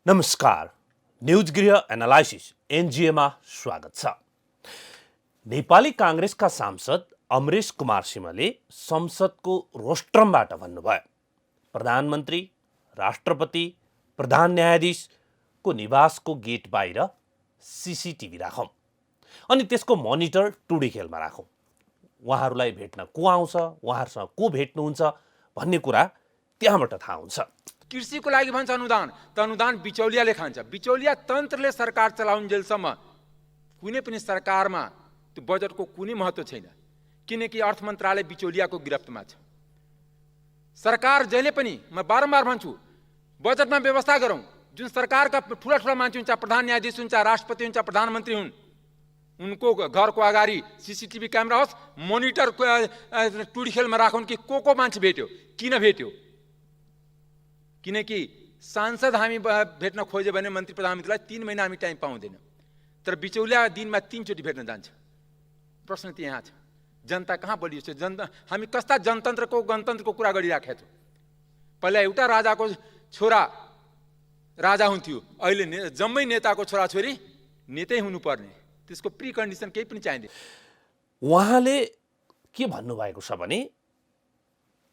नमस्कार, न्यूज गृह एनालाइसिस एनजिएमा स्वागत छ। नेपाली कांग्रेसका सांसद अमरेश कुमार सिंहले संसदको रोस्ट्रमबाट भन्नुभयो, प्रधानमन्त्री, राष्ट्रपति, प्रधान न्यायाधीशको निवासको गेट बाहिर सीसीटीभी राखौं अनि त्यसको मोनिटर टुडी खेलमा राखौं। उहाँहरूलाई भेट्न को आउँछ, उहाँहरूसँग को भेट्नुहुन्छ भन्ने कुरा त्यहाँबाट थाहा हुन्छ। कृषिको लागि भन्छ अनुदान, त अनुदान बिचौलियाले खान्छ। बिचौलिया तन्त्रले सरकार चलाउन्जेलसम्म कुनै पनि सरकारमा त्यो बजेटको कुनै महत्त्व छैन, किनकि अर्थ मन्त्रालय बिचौलियाको गिरफ्तमा छ। सरकार जहिले पनि, म बारम्बार भन्छु, बजेटमा व्यवस्था गरौँ। जुन सरकारका ठुला ठुला मान्छे हुन्छ, प्रधान न्यायाधीश हुन्छ, राष्ट्रपति हुन्छ, प्रधानमन्त्री हुन्, उनको घरको अगाडि सीसीटीभी क्यामेरा होस्, मोनिटर टुडी खेलमा राखौँ कि को मान्छे भेट्यो, किन भेट्यो। किनकि सांसद हामी भेट्न खोज्यो भने मन्त्री प्रधानमन्त्रीलाई 3 महिना हामी टाइम पाउँदैन, तर बिचौलिया दिनमा 3 चोटि भेट्न जान्छ। प्रश्न त यहाँ छ, जनता कहाँ बलियो छ? हामी कस्ता जनतन्त्रको गणतन्त्रको कुरा गरिराखेका छौँ। पहिला एउटा राजाको छोरा राजा हुन्थ्यो, अहिले जम्मै नेताको छोराछोरी नेतै हुनुपर्ने। त्यसको प्री कन्डिसन केही पनि चाहिँदैन। उहाँले के भन्नुभएको छ भने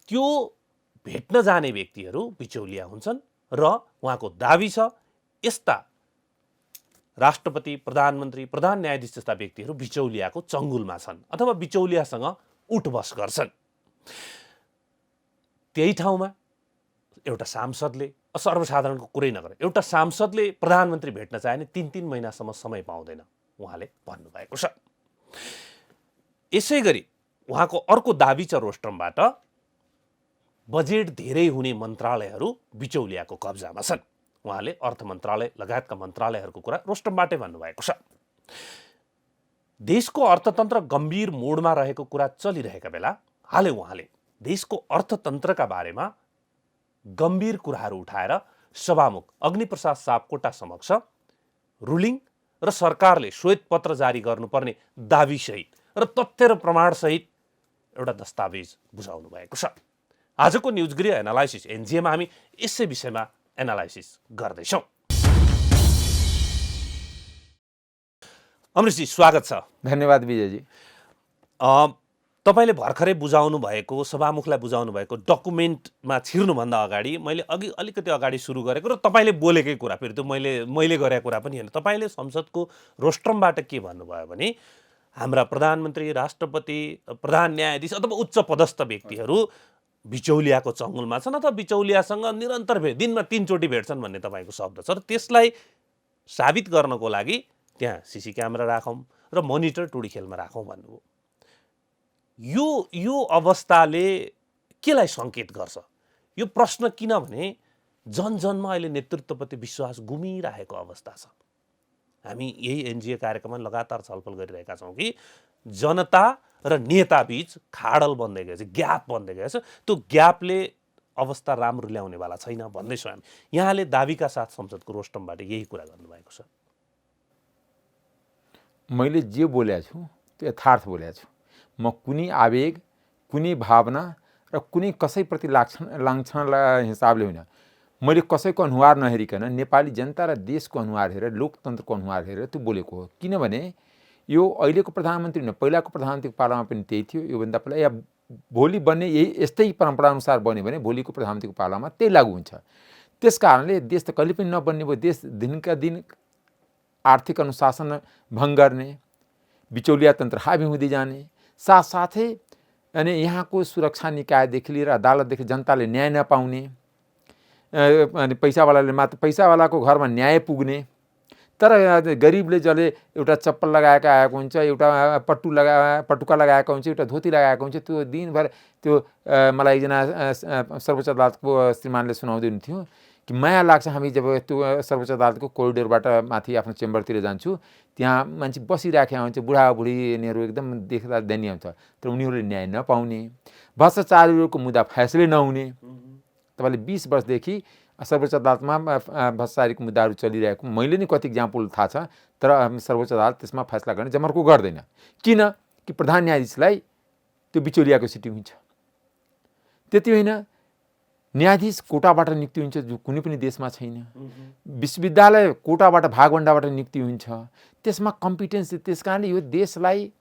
त्यो भेट्न जाने व्यक्तिहरू बिचौलिया हुन्छन् र उहाँको दाबी छ यस्ता राष्ट्रपति, प्रधानमन्त्री, प्रधान न्यायाधीश जस्ता व्यक्तिहरू बिचौलियाको चङ्गुलमा छन् अथवा बिचौलियासँग उठबस गर्छन्। त्यही ठाउँमा एउटा सांसदले, सर्वसाधारणको कुरै नगरेर एउटा सांसदले प्रधानमन्त्री भेट्न चाहे भने 3-3 महिनासम्म समय पाउँदैन, उहाँले भन्नुभएको छ। यसै गरी उहाँको अर्को दाबी छ रोस्ट्रमबाट, बजेट धेरै हुने मन्त्रालयहरू बिचौलियाको कब्जामा छन्। उहाँले अर्थ मन्त्रालय लगायतका मन्त्रालयहरूको कुरा रोस्ट्रमबाटै भन्नुभएको छ। देशको अर्थतन्त्र गम्भीर मोडमा रहेको कुरा चलिरहेका बेला हालै उहाँले देशको अर्थतन्त्रका बारेमा गम्भीर कुराहरू उठाएर सभामुख अग्निप्रसाद सापकोटा समक्ष रुलिङ र सरकारले श्वेतपत्र जारी गर्नुपर्ने दाबीसहित र तथ्य र प्रमाणसहित एउटा दस्तावेज बुझाउनु भएको छ। आजको न्युज गृह एनालाइसिस एनजिएमा हामी यसै विषयमा एनालाइसिस गर्दैछौँ। अमरेशजी स्वागत छ। धन्यवाद विजयजी। तपाईँले भर्खरै बुझाउनु भएको, सभामुखलाई बुझाउनु भएको डकुमेन्टमा छिर्नुभन्दा अगाडि मैले अलिकति अगाडि सुरु गरेको र तपाईँले बोलेकै कुरा, फेरि त्यो मैले गरेको कुरा पनि होइन। तपाईँले संसदको रोस्ट्रमबाट के भन्नुभयो भने हाम्रा प्रधानमन्त्री, राष्ट्रपति, प्रधान न्यायाधीश अथवा उच्च पदस्थ व्यक्तिहरू बिचौलियाको चङ्गुलमा छन् अथवा बिचौलियासँग निरन्तर दिनमा 3 चोटि भेट्छन् भन्ने तपाईँको शब्द छ। र त्यसलाई साबित गर्नको लागि त्यहाँ सीसी क्यामेरा राखौँ र मोनिटर टुडी खेलमा राखौँ भन्नुभयो। यो अवस्थाले केलाई सङ्केत गर्छ? यो प्रश्न किनभने जनजनमा अहिले नेतृत्वप्रति विश्वास गुमिरहेको अवस्था छ। हामी यही एनजिए कार्यक्रममा लगातार छलफल गरिरहेका छौँ कि जनता र नेताबीच खाडल बन्दै गएछ, ग्याप बन्दै गएछ। त्यो ग्यापले अवस्था राम्रो ल्याउनेवाला छैन भन्दैछौँ हामी। यहाँले दाबीका साथ संसदको रोस्ट्रमबाट यही कुरा गर्नुभएको छ। मैले जे बोलेको छु त्यो यथार्थ बोलेको छु। म कुनै आवेग, कुनै भावना र कुनै कसैप्रति लान्छन हिसाबले होइन, मैले कसैको अनुहार नहेरिकन नेपाली जनता र देशको अनुहार हेरेर, लोकतन्त्रको अनुहार हेरेर त्यो बोलेको हो। किनभने यो अहिलेको प्रधानमन्त्री न, पहिलाको प्रधानमन्त्रीको पालामा पनि त्यही थियो, योभन्दा पहिला या भोलि बन्ने यस्तै परम्पराअनुसार बन्यो भने भोलिको प्रधानमन्त्रीको पालामा त्यही लागू हुन्छ। त्यस कारणले देश त कहिले पनि नबन्ने भयो। देश दिनका दिन आर्थिक अनुशासन भङ्ग गर्ने, बिचौलिया तन्त्र हाबी हुँदै जाने, साथसाथै अनि यहाँको सुरक्षा निकायदेखि लिएर अदालतदेखि जनताले न्याय नपाउने, अनि पैसावालाले मात्र पैसावालाको घरमा न्याय पुग्ने, तर गरिबले जसले एउटा चप्पल लगाएको आएको हुन्छ, एउटा पटुका लगाएको हुन्छ, एउटा धोती लगाएको हुन्छ, त्यो दिनभर त्यो मलाई एकजना सर्वोच्च अदालतको श्रीमानले सुनाउँदै हुन्थ्यो कि माया लाग्छ। हामी जब त्यो सर्वोच्च अदालतको कोरिडोरबाट माथि आफ्नो चेम्बरतिर जान्छु, त्यहाँ मान्छे बसिराखेका हुन्छ, बुढाबुढी, यिनीहरू एकदम देख्दा दयनीय हुन्छ, तर उनीहरूले न्याय नपाउने, भ्रष्टाचारीहरूको मुद्दा फैसलै नहुने। तपाईँले 20 वर्षदेखि सर्वोच्च अदालतमा भ्रष्टाचारीको मुद्दाहरू चलिरहेको मैले नि कति इक्जाम्पल थाहा छ, तर सर्वोच्च अदालत त्यसमा फैसला गर्ने जमर्को गर्दैन। किन कि प्रधान न्यायाधीशलाई त्यो बिचौलियाको सिटिङ हुन्छ। त्यति होइन, न्यायाधीश कोटाबाट नियुक्ति हुन्छ जो कुनै पनि देशमा छैन। विश्वविद्यालय कोटाबाट भागभण्डाबाट नियुक्ति हुन्छ। त्यसमा कम्पिटेन्स, त्यस कारणले यो देशलाई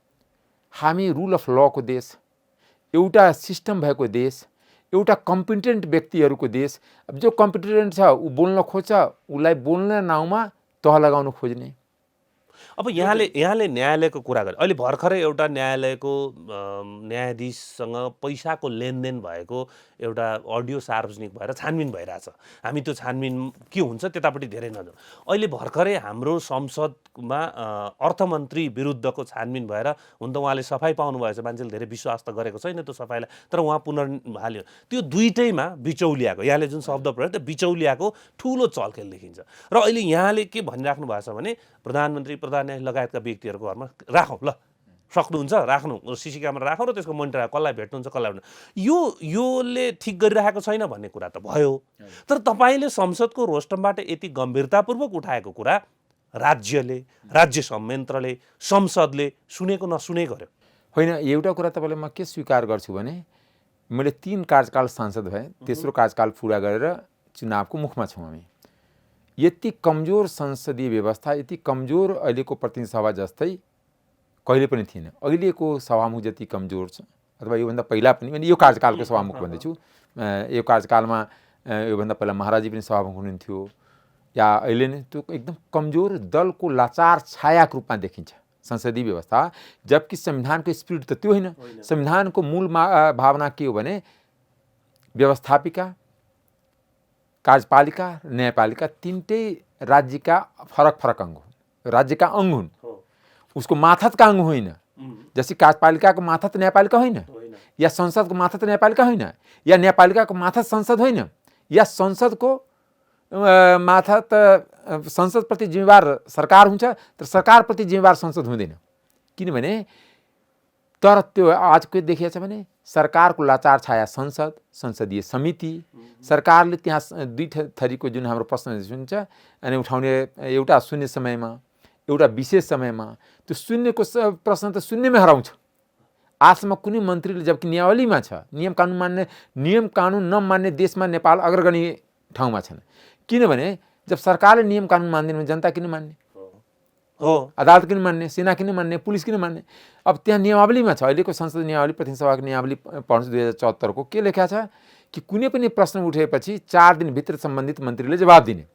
हामी रुल अफ लको देश, एउटा सिस्टम भएको देश, एउटा कम्पिटेन्ट व्यक्तिहरूको देश। अब जो कम्पिटेन्ट छ ऊ बोल्न खोज्छ, उसलाई बोल्ने नाउँमा तह लगाउन खोज्ने। अब यहाँले न्यायालयको कुरा गरे। अहिले भर्खरै एउटा न्यायालयको न्यायाधीशसँग पैसाको लेनदेन भएको एउटा अडियो सार्वजनिक भएर छानबिन भइरहेछ। हामी त्यो छानबिन के हुन्छ त्यतापट्टि धेरै नजाउँ। अहिले भर्खरै हाम्रो संसदमा अर्थमन्त्री विरुद्धको छानबिन भएर, हुन त उहाँले सफाइ पाउनुभएछ, मान्छेले धेरै विश्वास त गरेको छैन त्यो सफाइलाई, तर उहाँ पुनर्हाल्यो। त्यो दुईटैमा बिचौलियाको, यहाँले जुन शब्द प्रयोग, त्यो बिचौलियाको ठुलो चलखेल देखिन्छ। र अहिले यहाँले के भनिराख्नु भएको छ भने प्रधानमन्त्री, प्रधान न्यायाधीश लगायतका व्यक्तिहरूको घरमा राखौँ, ल सक्नुहुन्छ राख्नु, सिसी क्यामेरा राखौँ र त्यसको मोनिटर कसलाई भेट्नुहुन्छ कसलाई भेट्नु। योले ठिक गरिरहेको छैन भन्ने कुरा त भयो, तर तपाईँले संसदको रोस्टमबाट यति गम्भीरतापूर्वक उठाएको कुरा राज्यले, राज्य संयन्त्रले, संसदले सुनेको नसुने गर्यो। होइन, एउटा कुरा तपाईँलाई म के स्वीकार गर्छु भने मैले 3 कार्यकाल सांसद भएँ, तेस्रो कार्यकाल पुरा गरेर चुनावको मुखमा छौँ हामी। यति कमजोर संसदीय व्यवस्था, यति कमजोर अहिलेको प्रतिनिधि सभा जस्तै कहिले पनि थिएन। अहिलेको सभामुख जति कमजोर छ, अथवा योभन्दा पहिला पनि, मैले यो कार्यकालको सभामुख भन्दैछु, यो कार्यकालमा योभन्दा पहिला महाराजी पनि सभामुख हुनुहुन्थ्यो, या अहिले नै त्यो एकदम कमजोर दलको लाचार छायाको रूपमा देखिन्छ संसदीय व्यवस्था। जबकि संविधानको स्पिरिट त त्यो होइन। संविधानको मूल भावना के हो भने व्यवस्थापिका, कार्यपालिका, न्यायपालिका तीनटै राज्यका फरक फरक अङ्ग हुन्, राज्यका अङ्ग हुन्, उसको माथतका अङ्ग होइन। जस्तै कार्यपालिकाको माथत न्यायपालिका होइन, या संसदको माथत न्यायपालिका होइन, या न्यायपालिकाको माथत संसद होइन, या संसदको माथत संसदप्रति जिम्मेवार सरकार हुन्छ, तर सरकारप्रति जिम्मेवार संसद हुँदैन। किनभने तर त्यो आज के देखिएको छ भने सरकारको लाचार छाया संसद, संसदीय समिति, सरकारले त्यहाँ दुई थरीको जुन हाम्रो प्रश्न हुन्छ अनि उठाउने, एउटा शून्य समयमा, एउटा विशेष समयमा, त्यो शून्यको प्रश्न त शून्यमै हराउँछ। आजसम्म कुनै मन्त्रीले, जबकि नियमावलीमा छ नियम कानुन नमान्ने देशमा नेपाल अग्रगणी ठाउँमा छन्। किनभने जब सरकारले नियम कानुन मान्दैन भने जनता किन मान्ने हो, अदालत किन मान्ने, सेना किन मान्ने, पुलिस किन मान्ने। अब त्यहाँ नियमावलीमा छ, अहिलेको संसद नियमावली, प्रतिनिधि सभाको नियमावली पढ्छु 2074 को के लेखा छ कि कुनै पनि प्रश्न उठेपछि 4 दिनभित्र सम्बन्धित मन्त्रीले जवाब दिने।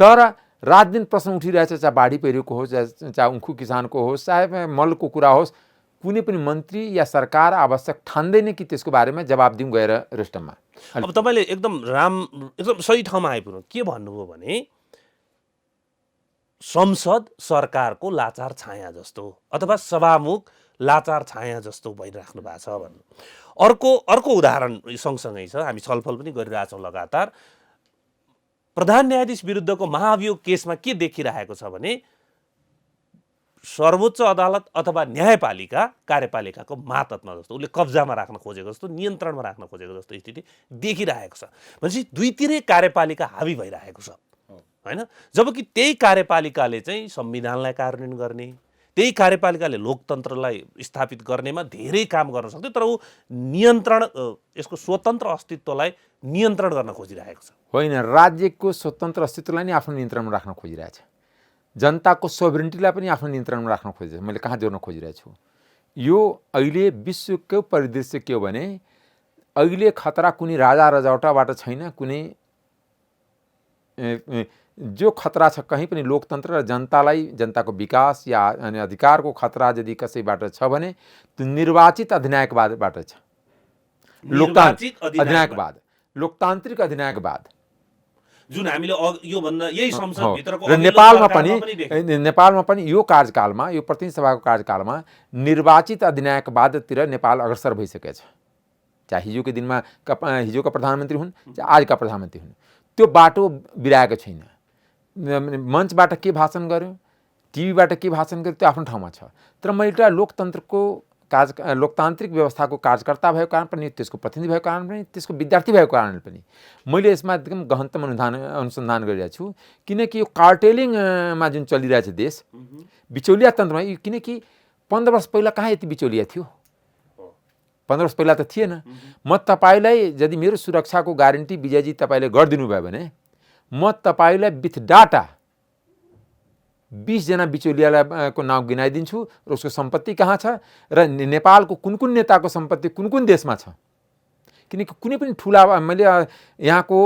तर रात दिन प्रश्न उठिरहेछ, चाहे बाढी पहिरोको होस्, चाहे उखु किसानको होस्, चाहे मलको कुरा होस्, कुनै पनि मन्त्री या सरकार आवश्यक ठान्दैन कि त्यसको बारेमा जवाब दिउँ गएर रेस्टममा। अब तपाईँले एकदम सही ठाउँमा आइपुग्नु। के भन्नुभयो भने संसद सरकारको लाचार छाया जस्तो अथवा सभामुख लाचार छाया जस्तो भइराख्नु भएको छ भन्नु। अर्को उदाहरण सँगसँगै छ, हामी छलफल पनि गरिरहेछौँ लगातार। प्रधान न्यायाधीश विरुद्धको महाभियोग केसमा के देखिरहेको छ भने सर्वोच्च अदालत अथवा न्यायपालिका कार्यपालिकाको मातहतमा जस्तो, उसले कब्जामा राख्न खोजेको जस्तो, नियन्त्रणमा राख्न खोजेको जस्तो स्थिति देखिरहेको छ। भनेपछि दुईतिरै कार्यपालिका हावी भइरहेको छ हैन। जबकि त्यही कार्यपालिकाले चाहिँ संविधानलाई कार्यान्वयन गर्ने, त्यही कार्यपालिकाले लोकतन्त्रलाई स्थापित गर्नेमा धेरै काम गर्न सक्थ्यो, तर ऊ नियन्त्रण, यसको स्वतन्त्र अस्तित्वलाई नियन्त्रण गर्न खोजिरहेको छ। होइन, राज्यको स्वतन्त्र अस्तित्वलाई नै आफ्नो नियन्त्रणमा राख्न खोजिरहेछ, जनताको सोभरेन्टीलाई पनि आफ्नो नियन्त्रणमा राख्न खोजिरहेछ। मैले कहाँ जोड्न खोजिरहेको छु, यो अहिले विश्वको परिदृश्य के हो भने अहिले खतरा कुनै राजा रजौटाबाट छैन, कुनै जो खतरा छ कहीँ पनि लोकतन्त्र र जनतालाई, जनताको विकास या अधिकारको खतरा यदि कसैबाट छ भने त्यो निर्वाचित अधिनायकवादबाट छ। लोकतान्त्रिक अधिनायकवाद जुन हामीले यो भन्दा यही संसदभित्रको र नेपालमा पनि यो कार्यकालमा, यो प्रतिनिधि सभाको कार्यकालमा निर्वाचित अधिनायकवादतिर नेपाल अग्रसर भइसकेको छ। चाहे हिजोको दिनमा हिजोका प्रधानमन्त्री हुन्, चाहे आजका प्रधानमन्त्री हुन्, त्यो बाटो बिराएको छैन। मञ्चबाट के भाषण गर्यो, टिभीबाट के भाषण गर्यो, त्यो आफ्नो ठाउँमा छ। तर मैले एउटा लोकतान्त्रिक व्यवस्थाको कार्यकर्ता भएको कारण पनि, त्यसको प्रतिनिधि भएको कारण पनि, त्यसको विद्यार्थी भएको कारण पनि मैले यसमा एकदम गहनतम अनुसन्धान गरिरहेको छु। किनकि यो कार्टेलिङमा जुन चलिरहेछ देश, बिचौलिया तन्त्रमा, किनकि 15 वर्ष पहिला कहाँ यति बिचौलिया थियो। 15 वर्ष पहिला त थिएन। म तपाईँलाई यदि मेरो सुरक्षाको ग्यारेन्टी विजयजी तपाईँले गरिदिनु भयो भने म तपाईँलाई विथ डाटा 20 जना बिचौलियालाई को नाम गिनाइदिन्छु र उसको सम्पत्ति कहाँ छ र नेपालको कुन कुन नेताको सम्पत्ति कुन कुन देशमा छ। किनकि कुनै पनि ठुला मैले यहाँको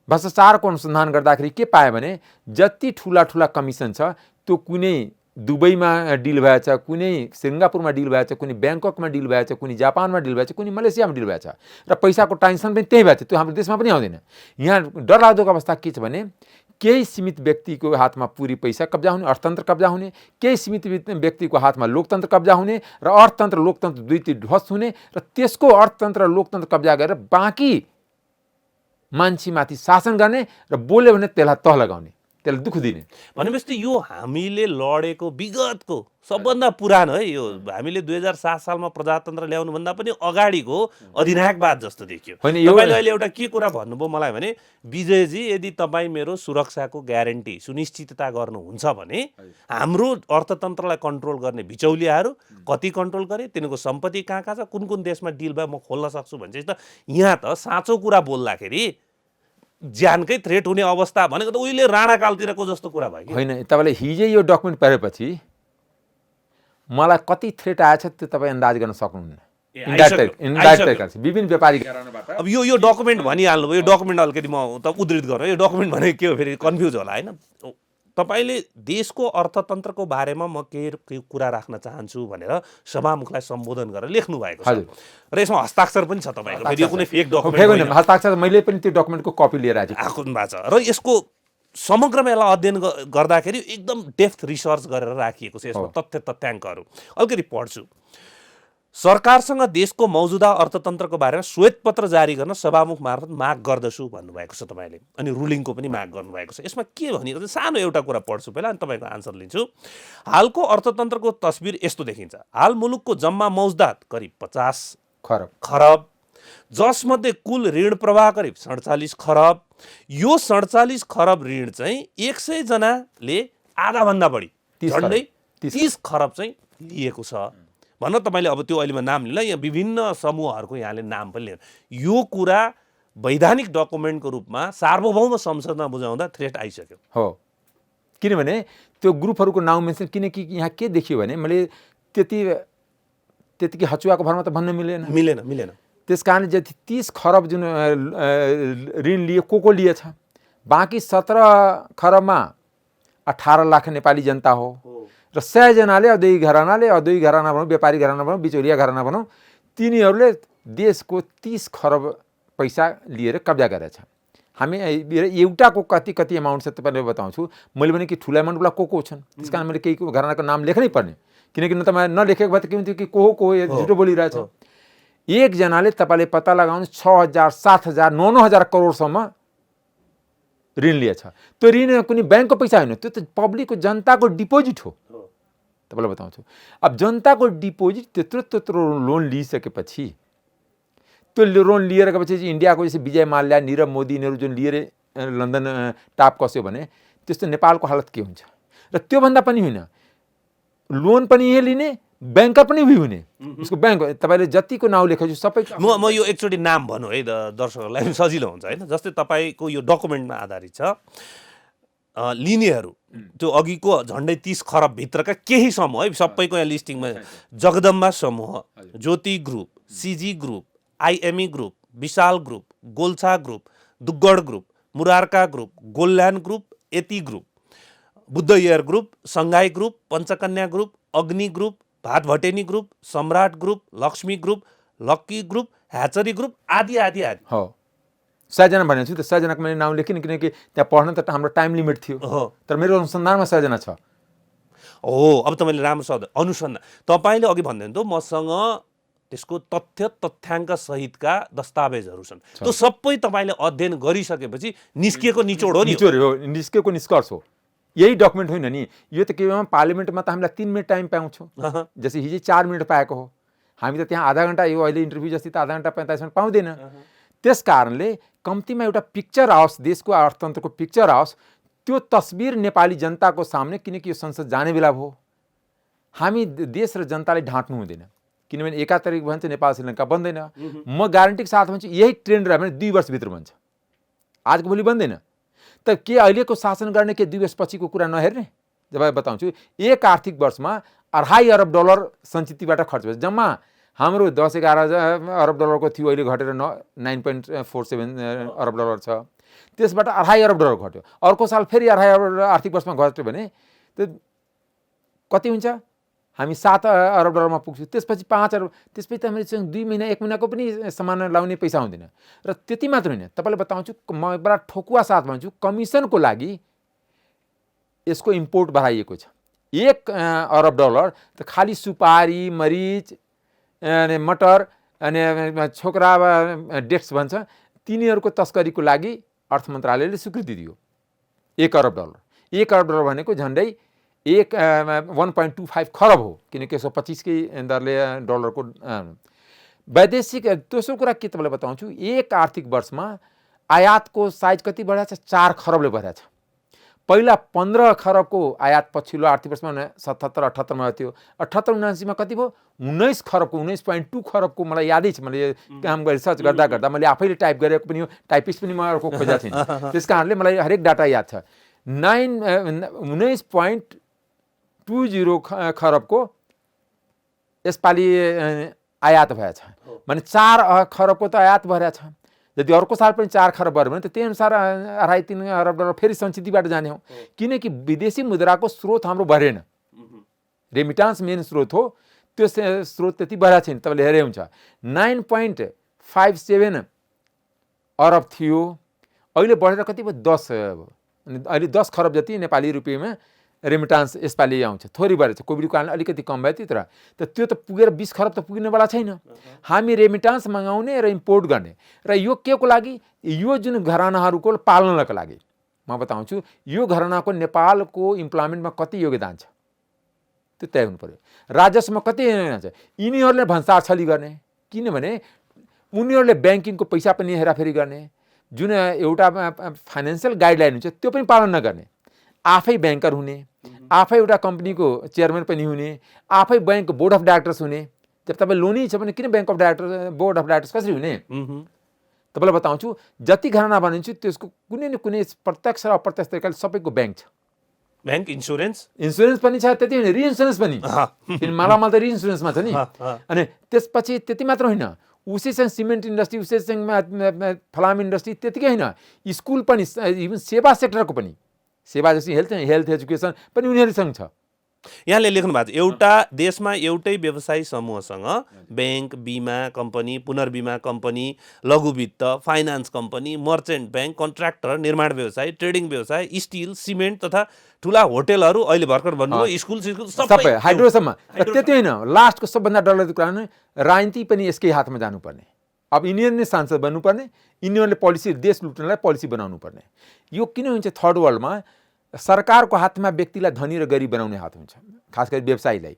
भ्रष्टाचारको अनुसन्धान गर्दाखेरि के पाएँ भने जति ठुला ठुला कमिसन छ त्यो कुनै दुबईमा डिल भएछ, कुनै सिङ्गापुरमा डिल भएछ, कुनै ब्याङ्ककमा डिल भएछ, कुनै जापानमा डिल भएछ, कुनै मलेसियामा डिल भएछ र पैसाको ट्रान्जेक्सन पनि त्यही भएछ। त्यो हाम्रो देशमा पनि आउँदैन। यहाँ डरलाग्दो अवस्था के छ भने केही सीमित व्यक्तिको हातमा पुरी पैसा कब्जा हुने, अर्थतन्त्र कब्जा हुने, केही सीमित व्यक्तिको हातमा लोकतन्त्र कब्जा हुने र अर्थतन्त्र लोकतन्त्र दुईटी ध्वस्त हुने र त्यसको अर्थतन्त्र लोकतन्त्र कब्जा गरेर बाँकी मान्छेमाथि शासन गर्ने र बोल्यो भने त्यसलाई तह लगाउने, त्यसलाई दुःख दिने। भनेपछि यो हामीले लडेको विगतको सबभन्दा पुरानो है, यो हामीले 2007 सालमा प्रजातन्त्र ल्याउनुभन्दा पनि अगाडिको अधिनायकवाद जस्तो देखियो। तपाईँले अहिले एउटा के कुरा भन्नुभयो मलाई भने विजयजी यदि तपाईँ मेरो सुरक्षाको ग्यारेन्टी सुनिश्चितता गर्नुहुन्छ भने हाम्रो अर्थतन्त्रलाई कन्ट्रोल गर्ने बिचौलियाहरू कति कन्ट्रोल गरे, तिनीहरूको सम्पत्ति कहाँ कहाँ छ, कुन कुन देशमा डिल भयो म खोल्न सक्छु भन्छ। त यहाँ त साँचो कुरा बोल्दाखेरि ज्यानकै थ्रेट हुने अवस्था भनेको त उहिले राणाकालतिरको जस्तो कुरा भयो। होइन, तपाईँले हिजै यो डकुमेन्ट पढेपछि मलाई कति थ्रेट आएछ त्यो तपाईँ अन्दाज गर्न सक्नुहुन्न। इन्डाइरेक्ट विभिन्न व्यापारी घरानाबाट। अब यो डकुमेन्ट भनिहाल्नु भयो, यो डकुमेन्ट अलिकति म त उद्धृत गरौँ। यो डकुमेन्ट भनेको के हो फेरि कन्फ्युज होला होइन। तपाईँले देशको अर्थतन्त्रको बारेमा म केही कुरा राख्न चाहन्छु भनेर सभामुखलाई सम्बोधन गरेर लेख्नु भएको छ र यसमा हस्ताक्षर पनि छ तपाईँको। फेरि कुनै फेक डकुमेन्ट हस्ताक्षर मैले पनि त्यो डकुमेन्टको कपी लिएर आएको भएको छ र यसको समग्रमा यसलाई अध्ययन गर्दाखेरि एकदम डेप्थ रिसर्च गरेर राखिएको छ। यसमा तथ्याङ्कहरू अलिकति पढ्छु। सरकारसँग देशको मौजुदा अर्थतन्त्रको बारेमा श्वेतपत्र जारी गर्न सभामुख मार्फत माग गर्दछु भन्नुभएको छ तपाईँले, अनि रुलिङको पनि माग गर्नुभएको छ। यसमा के भनेको छ, सानो एउटा कुरा पढ्छु पहिला अनि तपाईँको आन्सर लिन्छु। हालको अर्थतन्त्रको तस्बिर यस्तो देखिन्छ। हाल मुलुकको जम्मा मौजदात करिब 50 खरब, जसमध्ये कुल ऋण प्रवाह करिब 47 खरब। यो 47 खरब ऋण चाहिँ 100 जनाले आधाभन्दा बढी झन्डै 30 खरब चाहिँ लिएको छ भन्न। तपाईँले अब त्यो अहिलेमा नाम लिँदा यहाँ विभिन्न समूहहरूको यहाँले नाम पनि लिनु। यो कुरा वैधानिक डकुमेन्टको रूपमा सार्वभौम संसदमा बुझाउँदा थ्रेट आइसक्यो हो। किनभने त्यो ग्रुपहरूको नाउँ मेन्सन, किनकि यहाँ के देखियो भने मैले त्यतिकै हचुवाको भरमा त भन्न मिलेन। त्यस कारण जति 30 खरब जुन ऋण लिए को लिएछ, बाँकी 17 खरबमा 18 लाख नेपाली जनता हो र 100 जनाले औद्योगिक घराना भनौँ, व्यापारी घराना भनौँ, बिचौलिया घराना भनौँ, तिनीहरूले देशको 30 खरब पैसा लिएर कब्जा गरेछ। हामी एउटाको कति कति एमाउन्ट छ तपाईँले बताउँछु। मैले भने कि ठुला एमाउन्टवाला को छन्, त्यस कारण मैले केही घरानाको नाम लेख्नै पर्ने, किनकि तपाईँ नलेखेको भए त के हुन्थ्यो कि को झुटो बोलिरहेछ। एकजनाले तपाईँले पत्ता लगाउनु 6,000, 7,000, 9,000 करोडसम्म ऋण लिएछ। त्यो ऋण कुनै ब्याङ्कको पैसा होइन, त्यो त पब्लिकको जनताको डिपोजिट हो। तपाईँलाई बताउँछु, अब जनताको डिपोजिट त्यत्रो लोन लिइसकेपछि, त्यो लोन लिएर गएपछि इन्डियाको जस्तै विजय माल्या, नीरव मोदी यिनीहरू जुन लिएर लन्डन टाप कस्यो भने त्यस्तो नेपालको हालत के हुन्छ। र त्योभन्दा पनि होइन, लोन पनि यही लिने, ब्याङ्कर पनि हुने। उसको ब्याङ्क तपाईँले जतिको नाउँ लेखेको सबै म यो एकचोटि नाम भन्नु है दर्शकहरूलाई सजिलो हुन्छ होइन। जस्तै तपाईँको यो डकुमेन्टमा आधारित छ लिनेहरू, त्यो अघिको झन्डै 30 खरब भित्रका केही समूह है, सबैको यहाँ लिस्टिङमा जगदम्बा समूह, Jyoti group, CG group, IME group, Vishal group, Golchha group, Duggar group, Murarka group, Golyan group, Yeti group, Buddha air group, Shanghai group, Panchakanya group, Agni group, Bhat Bhateni group, Samrat group, Laxmi group, lucky group, hatchery group आदि आदि आदि हो। 100 जना भनेको छु, त 100 जनाको मैले नाउँ लेखेँ, किनकि त्यहाँ पढ्न त हाम्रो टाइम लिमिट थियो। तर मेरो अनुसन्धानमा 100 जना छ। अब तपाईँले राम्रो शब्द अनुसन्धान, तपाईँले अघि भन्दै हुनुहुन्थ्यो मसँग त्यसको तथ्याङ्क सहितका दस्तावेजहरू छन्। त्यो सबै तपाईँले अध्ययन गरिसकेपछि निस्किएको निचोड हो नि, निस्किएको निष्कर्ष हो। यही डकुमेन्ट होइन नि, यो त के हो, पार्लिमेन्टमा त हामीलाई 3 मिनट टाइम पाउँछौँ, जस्तै हिजै 4 मिनट पाएको हो। हामी त त्यहाँ आधा घन्टा, यो अहिले इन्टरभ्यू जस्तै त आधा घन्टा 45 मिनट पाउँदैन। त्यस कारणले कम्तीमा एउटा पिक्चर आओस्, देशको अर्थतन्त्रको पिक्चर आओस्, त्यो तस्बिर नेपाली जनताको सामने, किनकि यो संसद जाने बेला भयो। हामी देश र जनतालाई ढाँट्नु हुँदैन, किनभने 1 तारिक भन्छ नेपाल श्रीलङ्का बन्दैन। म ग्यारेन्टीको साथ भन्छु यही ट्रेन्ड रह्यो भने 2 वर्षभित्र बन्छ, आजको भोलि बन्दैन। त के अहिलेको शासन गर्ने के 2 वर्ष पछिको कुरा नहेर्ने? जब बताउँछु 1 आर्थिक वर्षमा $2.5 अरब सञ्चितबाट खर्च भएछ। जम्मा हाम्रो 10-11 अरब डलरको थियो, अहिले घटेर 9.47 अरब डलर छ। त्यसबाट $2.5 अरब घट्यो। अर्को साल फेरि $2.5 अरब आर्थिक वर्षमा घट्यो भने त कति हुन्छ? हामी 7 अरब डलरमा पुग्छौँ, त्यसपछि 5 अरब, त्यसपछि त हामीसँग 2 महिना 1 महिनाको पनि सामान लाउने पैसा हुँदैन। र त्यति मात्र होइन, तपाईँलाई बताउँछु म बडा ठोकुवा साथ भन्छु, कमिसनको लागि यसको इम्पोर्ट बढाइएको छ। $1 अरब त खालि सुपारी, मरिच अनि मटर अनि छोक्रा डेट्स भन्छ, तिनीहरूको तस्करीको लागि अर्थ मन्त्रालयले स्वीकृति दियो। $1 अरब। $1 अरब भनेको झन्डै 1.25 खरब हो, किनकि 125 कै दरले डलरको वैदेशिक। दोस्रो कुरा के तपाईँलाई बताउँछु, 1 आर्थिक वर्षमा आयातको साइज कति बढाएको छ? 4 खरबले बढाएको छ। पहिला 15 खरबको आयात पछिल्लो आर्थिक वर्षमा 77-78 मा थियो। 78-79 मा कति भयो? 19 खरबको, 19.2 खरबको मलाई यादै छ। मैले काम रिसर्च गर्दा मैले आफैले टाइप गरेको पनि हो, टाइपिस्ट पनि म अर्को खोजेको थिएँ। त्यस कारणले मलाई हरेक डाटा याद छ। 19.20 खरबको यसपालि आयात भएछ भने 4 खरबको त आयात भएछ। यदि अर्को साल पनि 4 खरब भयो भने त त्यही अनुसार $2.5-3 अरब फेरि सञ्चितबाट जाने हो, किनकि विदेशी मुद्राको स्रोत हाम्रो बढेन। रेमिटान्स मेन स्रोत हो, त्यो स्रोत त्यति बढाएको छैन। तपाईँले हेरे हुन्छ 9.57 अरब थियो, अहिले बढेर कति भयो? 10 भयो। अनि अहिले 10 खरब जति नेपाली रुपियाँमा रेमिटान्स यसपालि आउँछ। थोरै बढेछ, कोभिडको कारणले अलिकति कम भयो त्यति, तर त्यो त पुगेर 20 खरब त पुग्नेवाला छैन। हामी रेमिटान्स मगाउने र इम्पोर्ट गर्ने, र यो के को लागि? यो जुन घरानाहरूको पाल्नको लागि। म बताउँछु यो घरानाको नेपालको इम्प्लोइमेन्टमा कति योगदान छ त्यो तय हुनु पर्यो। राजस्वमा कति योगदान छ? यिनीहरूले भन्सार छली गर्ने, किनभने उनीहरूले ब्याङ्किङको पैसा पनि हेराफेरी गर्ने, जुन एउटा फाइनेन्सियल गाइडलाइन हुन्छ त्यो पनि पालन नगर्ने, आफै ब्याङ्कर हुने, आफै एउटा कम्पनीको चेयरम्यान पनि हुने, आफै ब्याङ्कको बोर्ड अफ डाइरेक्टर्स हुने। जब तपाईँ लोनै छ भने किन बोर्ड अफ डाइरेक्टर्स कसरी हुने? तपाईँलाई बताउँछु जति घराना भनिन्छु त्यसको कुनै न कुनै प्रत्यक्ष र अप्रत्यक्ष तरिकाले सबैको ब्याङ्क छ। ब्याङ्क, इन्सुरेन्स पनि छ, त्यति होइन रिइन्सुरेन्स पनि, किन मालामाल त रिइन्सुरेन्समा छ नि। अनि त्यसपछि त्यति मात्र होइन, उसैसँग सिमेन्ट इन्डस्ट्री, उसैसँग फलाम इन्डस्ट्री त्यतिकै होइन, स्कुल पनि, इभन सेवा सेक्टरको पनि, सेवा जस्तै हेल्थ एजुकेसन पनि उनीहरूसँग छ। यहाँले लेख्नु भएको छ एउटा देशमा एउटै व्यवसायी समूहसँग ब्याङ्क, बिमा कम्पनी, पुनर्बिमा कम्पनी, लघु वित्त, finance company, merchant bank, contractor, निर्माण व्यवसाय, ट्रेडिङ व्यवसाय, स्टिल, सिमेन्ट तथा ठुला होटेलहरू, अहिले भर्खर भन्नुभयो स्कुल सबै हाइड्रोसम्म। त्यति होइन, लास्टको सबभन्दा डरलाग्दो कुरा नै राजनीति पनि यसकै हातमा जानुपर्ने। अब यिनीहरू नै सांसद बन्नुपर्ने, यिनीहरूले पोलिसी, देश लुट्नलाई पोलिसी बनाउनु पर्ने। यो किन हुन्छ? थर्ड वर्ल्डमा सरकारको हातमा व्यक्तिलाई धनी र गरिब बनाउने हात हुन्छ, खास गरी व्यवसायीलाई।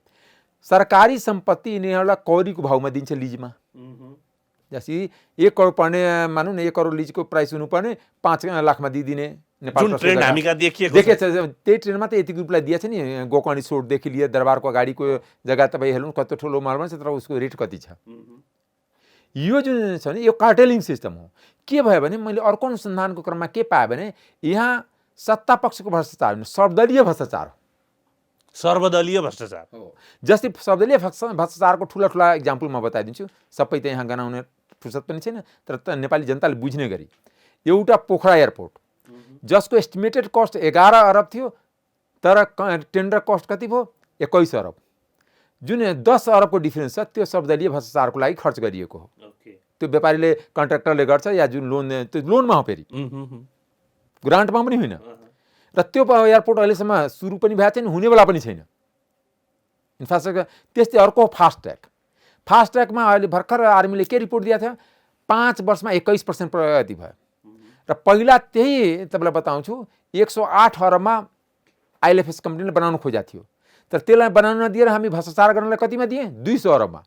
सरकारी सम्पत्ति यिनीहरूलाई कौडीको भाउमा दिन्छ, लिजमा। जस्तै 1 करोड पर्ने मानौँ न, 1 करोड लिजको प्राइस हुनुपर्ने 5 लाखमा दिइदिने। नेपाल ट्रेन्ड हामीका देखेको छ, त्यही ट्रेन्डमा त यति ग्रुपलाई दिएछ नि। गोकर्णी सोडदेखि लिएर दरबारको अगाडिको जग्गा तपाईँ हेर्नु कस्तो ठुलो माल भन्छ, तर उसको रेट कति छ। यो जुन छ नि, यो कार्टेलिङ सिस्टम हो। के भयो भने मैले अर्को अनुसन्धानको क्रममा के पाएँ भने यहाँ सत्ता पक्षको भ्रष्टाचार होइन, सर्वदलीय भ्रष्टाचार हो। सर्वदलीय भ्रष्टाचार हो। जस्तै सर्वदलीय भ्रष्टाचारको ठुला ठुला इक्जाम्पल म बताइदिन्छु, सबै त यहाँ गनाउने फुर्सद पनि छैन, तर नेपाली जनताले बुझ्ने गरी। एउटा पोखरा एयरपोर्ट जसको एस्टिमेटेड कस्ट 11 अरब थियो, तर टेन्डर कस्ट कति भयो? 21 अरब। जुन 10 अरबको डिफरेन्स छ त्यो सर्वदलीय भ्रष्टाचारको लागि खर्च गरिएको हो। त्यो व्यापारीले, कन्ट्र्याक्टरले गर्छ, या जुन लोन, त्यो लोनमा हो, फेरि ग्रान्टमा पनि होइन। र त्यो एयरपोर्ट अहिलेसम्म सुरु पनि भएको छैन, हुनेवाला पनि छैन इन्फ्रास्ट्रक्चर। त्यस्तै अर्को फास्ट ट्र्याक। फास्ट ट्र्याकमा अहिले भर्खर आर्मीले के रिपोर्ट दिएको थियो? 5 वर्षमा 21% प्रगति भयो। र पहिला त्यही तपाईँलाई बताउँछु 108 अरबमा आइएलएफएस कम्पनीले बनाउनु खोजेको थियो, तर त्यसलाई बनाउन नदिएर हामी भ्रष्टाचार गर्नलाई कतिमा दिए? 200 अरबमा।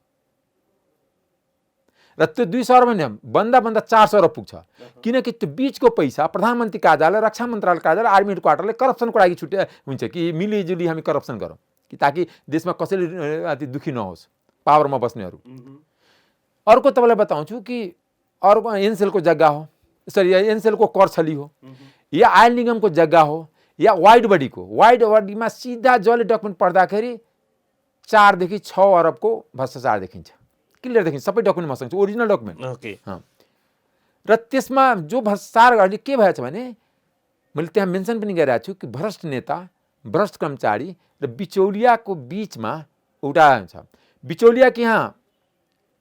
र त्यो 200 अरब होइन, बन्दा 400 अरब पुग्छ, किनकि त्यो बिचको पैसा प्रधानमन्त्री कार्यालय, रक्षा मन्त्रालय कार्यालय, आर्मी हेडक्वार्टरले करप्सनको लागि छुट्या हुन्छ कि मिलिजुली हामी करप्सन गरौँ, कि ताकि देशमा कसैले दुखी नहोस्, पावरमा बस्नेहरू। अर्को तपाईँलाई बताउँछु कि अर्को एनसेलको जग्गा हो, सरी एनसेलको करछली हो, या आयल निगमको जग्गा हो, या वाइड बडीमा सिधा जसले डकुमेन्ट पढ्दाखेरि 4 देखि 6 अरबको भ्रष्टाचार देखिन्छ, क्लियर देखिन्छ, सबै डकुमेन्ट मसँग छ, ओरिजिनल डकुमेन्ट। र त्यसमा जो भ्रष्टाचार अहिले के भएछ भने मैले त्यहाँ मेन्सन पनि गरिरहेको छु कि भ्रष्ट नेता, भ्रष्ट कर्मचारी र बिचौलियाको बिचमा एउटा हुन्छ।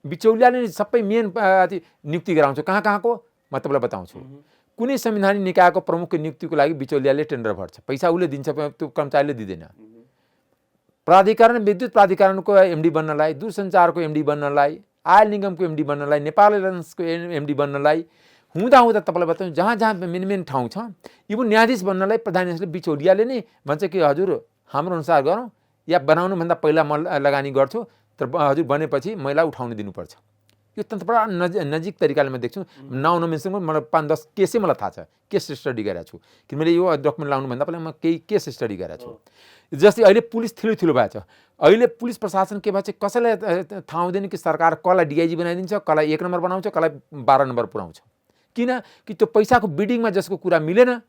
बिचौलियाले सबै मेन नियुक्ति गराउँछ। कहाँको म तपाईँलाई बताउँछु। कुनै संवैधानिक निकायको प्रमुख नियुक्तिको लागि बिचौलियाले टेन्डर भर्छ, पैसा उसले दिन्छ, त्यो कर्मचारीले दिँदैन। प्राधिकरण, विद्युत प्राधिकरणको एमडी बन्नलाई, दूरसञ्चारको एमडी बन्नलाई, आयल निगमको एमडी बन्नलाई, नेपाल एयरलाइन्सको एमडी बन्नलाई हुँदा तपाईँलाई बताउँ जहाँ मेन ठाउँ छ, इभन न्यायाधीश बन्नलाई प्रधान न्यायाधीशले बिचौलियाले नै भन्छ कि हजुर हाम्रो अनुसार गरौँ, या बनाउनुभन्दा पहिला म लगानी गर्छु, तर हजुर बनेपछि मैला उठाउनु दिनुपर्छ। यो तन्त्र बडा नजिक तरिकाले म देख्छु। नाउँ नमेन्सन मलाई 5-10 केसै मलाई थाहा छ, केस स्टडी गरेको छु, किन मैले यो डकुमेन्ट लाउनुभन्दा पहिला म केही केस स्टडी गरेको छु। जस्तै अहिले पुलिस ठुलो भएछ, अहिले पुलिस प्रशासन के भएछ, कसैलाई थाहा हुँदैन कि सरकार कसलाई डिआइजी बनाइदिन्छ, कसलाई 1 नम्बर बनाउँछ, कसलाई 12 नम्बर पुऱ्याउँछ। किन कि त्यो पैसाको बिडिङमा जसको कुरा मिलेन,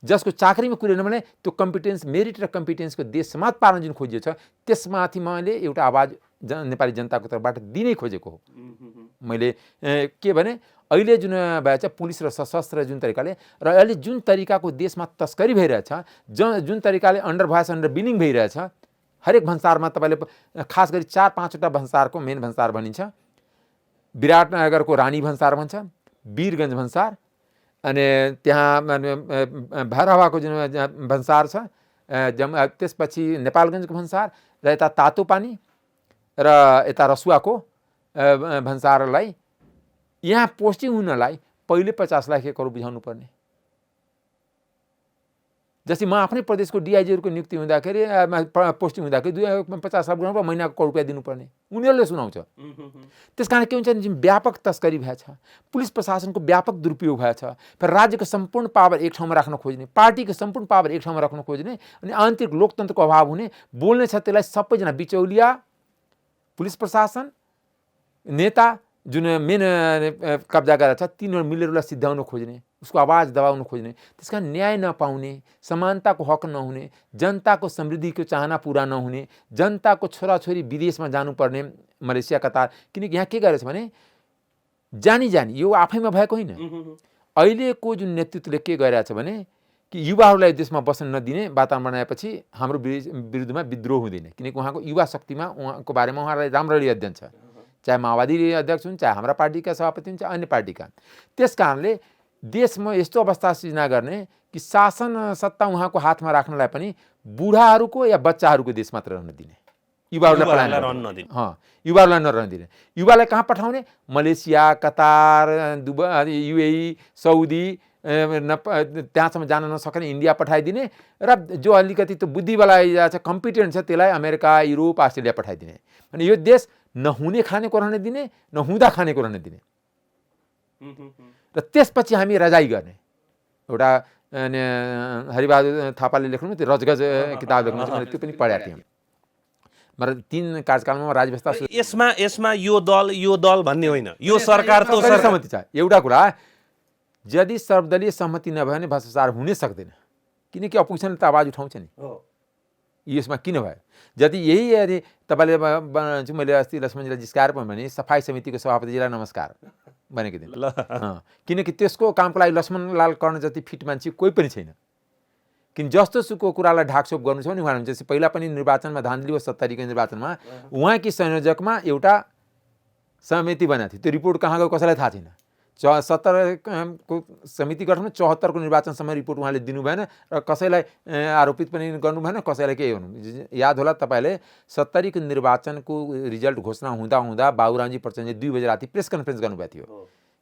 जसको चाकरीमा कुरेन भने त्यो कम्पिटेन्स, मेरिट र कम्पिटेन्सको देशसमाज पार्न जुन खोजिएको छ, त्यसमाथि मैले एउटा आवाज नेपाली जनताको तर्फबाट दिनै खोजेको हो। मैले के भने अहिले जुन भएछ पुलिस र सशस्त्र जुन तरिकाले, र अहिले जुन तरिकाको देशमा तस्करी भइरहेछ, जुन तरिकाले अन्डर बिलिङ भइरहेछ, हरेक भन्सारमा तपाईँले खास गरी 4-5वटा भन्सारको मेन भन्सार भनिन्छ। विराटनगरको रानी भन्सार भन्छ, वीरगञ्ज भन्सार, अनि त्यहाँ भैरहवाको जुन भन्सार छ, त्यसपछि नेपालगञ्जको भन्सार, र यता तातोपानी र यता रसुवाको भन्सारलाई यहाँ पोस्टिङ हुनलाई पहिले 50 लाख एकरो बुझाउनु पर्ने। जस्तै म आफ्नै प्रदेशको डिआइजीहरूको नियुक्ति हुँदाखेरि पोस्टिङ हुँदाखेरि 50 लाख बुझाउनु, महिनाको करोड रुपियाँ दिनुपर्ने, उनीहरूले सुनाउँछ। त्यस कारण के हुन्छ भने व्यापक तस्करी भएछ, पुलिस प्रशासनको व्यापक दुरुपयोग भएछ, फेरि राज्यको सम्पूर्ण पावर एक ठाउँमा राख्न खोज्ने, पार्टीको सम्पूर्ण पावर एक ठाउँमा राख्न खोज्ने, अनि आन्तरिक लोकतन्त्रको अभाव हुने, बोल्ने छ त्यसलाई सबैजना बिचौलिया, पुलिस प्रशासन, नेता जुन मेन कब्जा गरेर छ, तिनीहरू मिलेर उसलाई सिद्ध्याउन खोज्ने, उसको आवाज दबाउन खोज्ने। त्यस कारण न्याय नपाउने, समानताको हक नहुने, जनताको समृद्धिको चाहना पुरा नहुने, जनताको छोराछोरी विदेशमा जानुपर्ने, मलेसिया, कतार, किनकि यहाँ के गरेछ भने जानी यो आफैमा भएको होइन। अहिलेको जुन नेतृत्वले के गरिरहेछ भने कि युवाहरूलाई देशमा बस्न नदिने वातावरण बनाएपछि हाम्रो विरुद्धमा विद्रोह हुँदैन, किनकि उहाँको युवा शक्तिमा, उहाँको बारेमा उहाँलाई राम्ररी अध्ययन छ, चाहे माओवादी अध्यक्ष हुन्, चाहे हाम्रा पार्टीका सभापति हुन्, चाहे अन्य पार्टीका। त्यस कारणले देशमा यस्तो अवस्था सृजना गर्ने कि शासन सत्ता उहाँको हातमा राख्नलाई पनि बुढाहरूको या बच्चाहरूको देश मात्र रहन दिने, युवाहरूलाई नरहन दिने। युवालाई कहाँ पठाउने? Malaysia, Qatar, Dubai, UAE, Saudi, त्यहाँसम्म जान नसक्ने इन्डिया पठाइदिने, र जो अलिकति त्यो बुद्धिवाला छ, कम्पिटेन्ट छ, त्यसलाई अमेरिका, युरोप, अस्ट्रेलिया पठाइदिने। अनि यो देश नहुने खानेको रहन दिने, नहुँदा खानेको रहन दिने, र त्यसपछि हामी रजाई गर्ने। एउटा हरिबहादुर थापाले लेख्नु त्यो रजगज किताब लेख्नु, मैले त्यो पनि पढेको थिएँ। मेरो 3 कार्यकालमा राजव्यवस्था। यसमा यो दल भन्ने होइन, यो सरकार त सहमति छ। एउटा कुरा, यदि सर्वदलीय सहमति नभए भने भ्रष्टाचार हुनै सक्दैन, किनकि अपोजिसनले त आवाज उठाउँछ नि। यसमा किन भयो? यदि यही तपाईँले मैले अस्ति लक्ष्मणजीलाई जिस्काएर पनि भने सफाई समितिको सभापतिजीलाई नमस्कार भनेको थिएँ, किनकि त्यसको कामको लागि लक्ष्मणलाल कर्ण जति फिट मान्छे कोही पनि छैन। किन जस्तो सुको कुरालाई ढाकछोप गर्नु छ भने उहाँ हुन्छ। पहिला पनि निर्वाचनमा धाँधली 70 को निर्वाचनमा उहाँकी संयोजकमा एउटा समिति बनाएको थियो, त्यो रिपोर्ट कहाँ गयो कसैलाई थाहा छैन। 70 को समिति गठन, 74 को निर्वाचनसम्म रिपोर्ट उहाँले दिनु भएन, र कसैलाई आरोपित पनि गर्नु भएन, कसैलाई केही हुनु। याद होला तपाईँले 70 को निर्वाचनको रिजल्ट घोषणा हुँदा बाबुरामजी प्रचण्डले 2 बजे राति प्रेस कन्फरेन्स गर्नुभएको थियो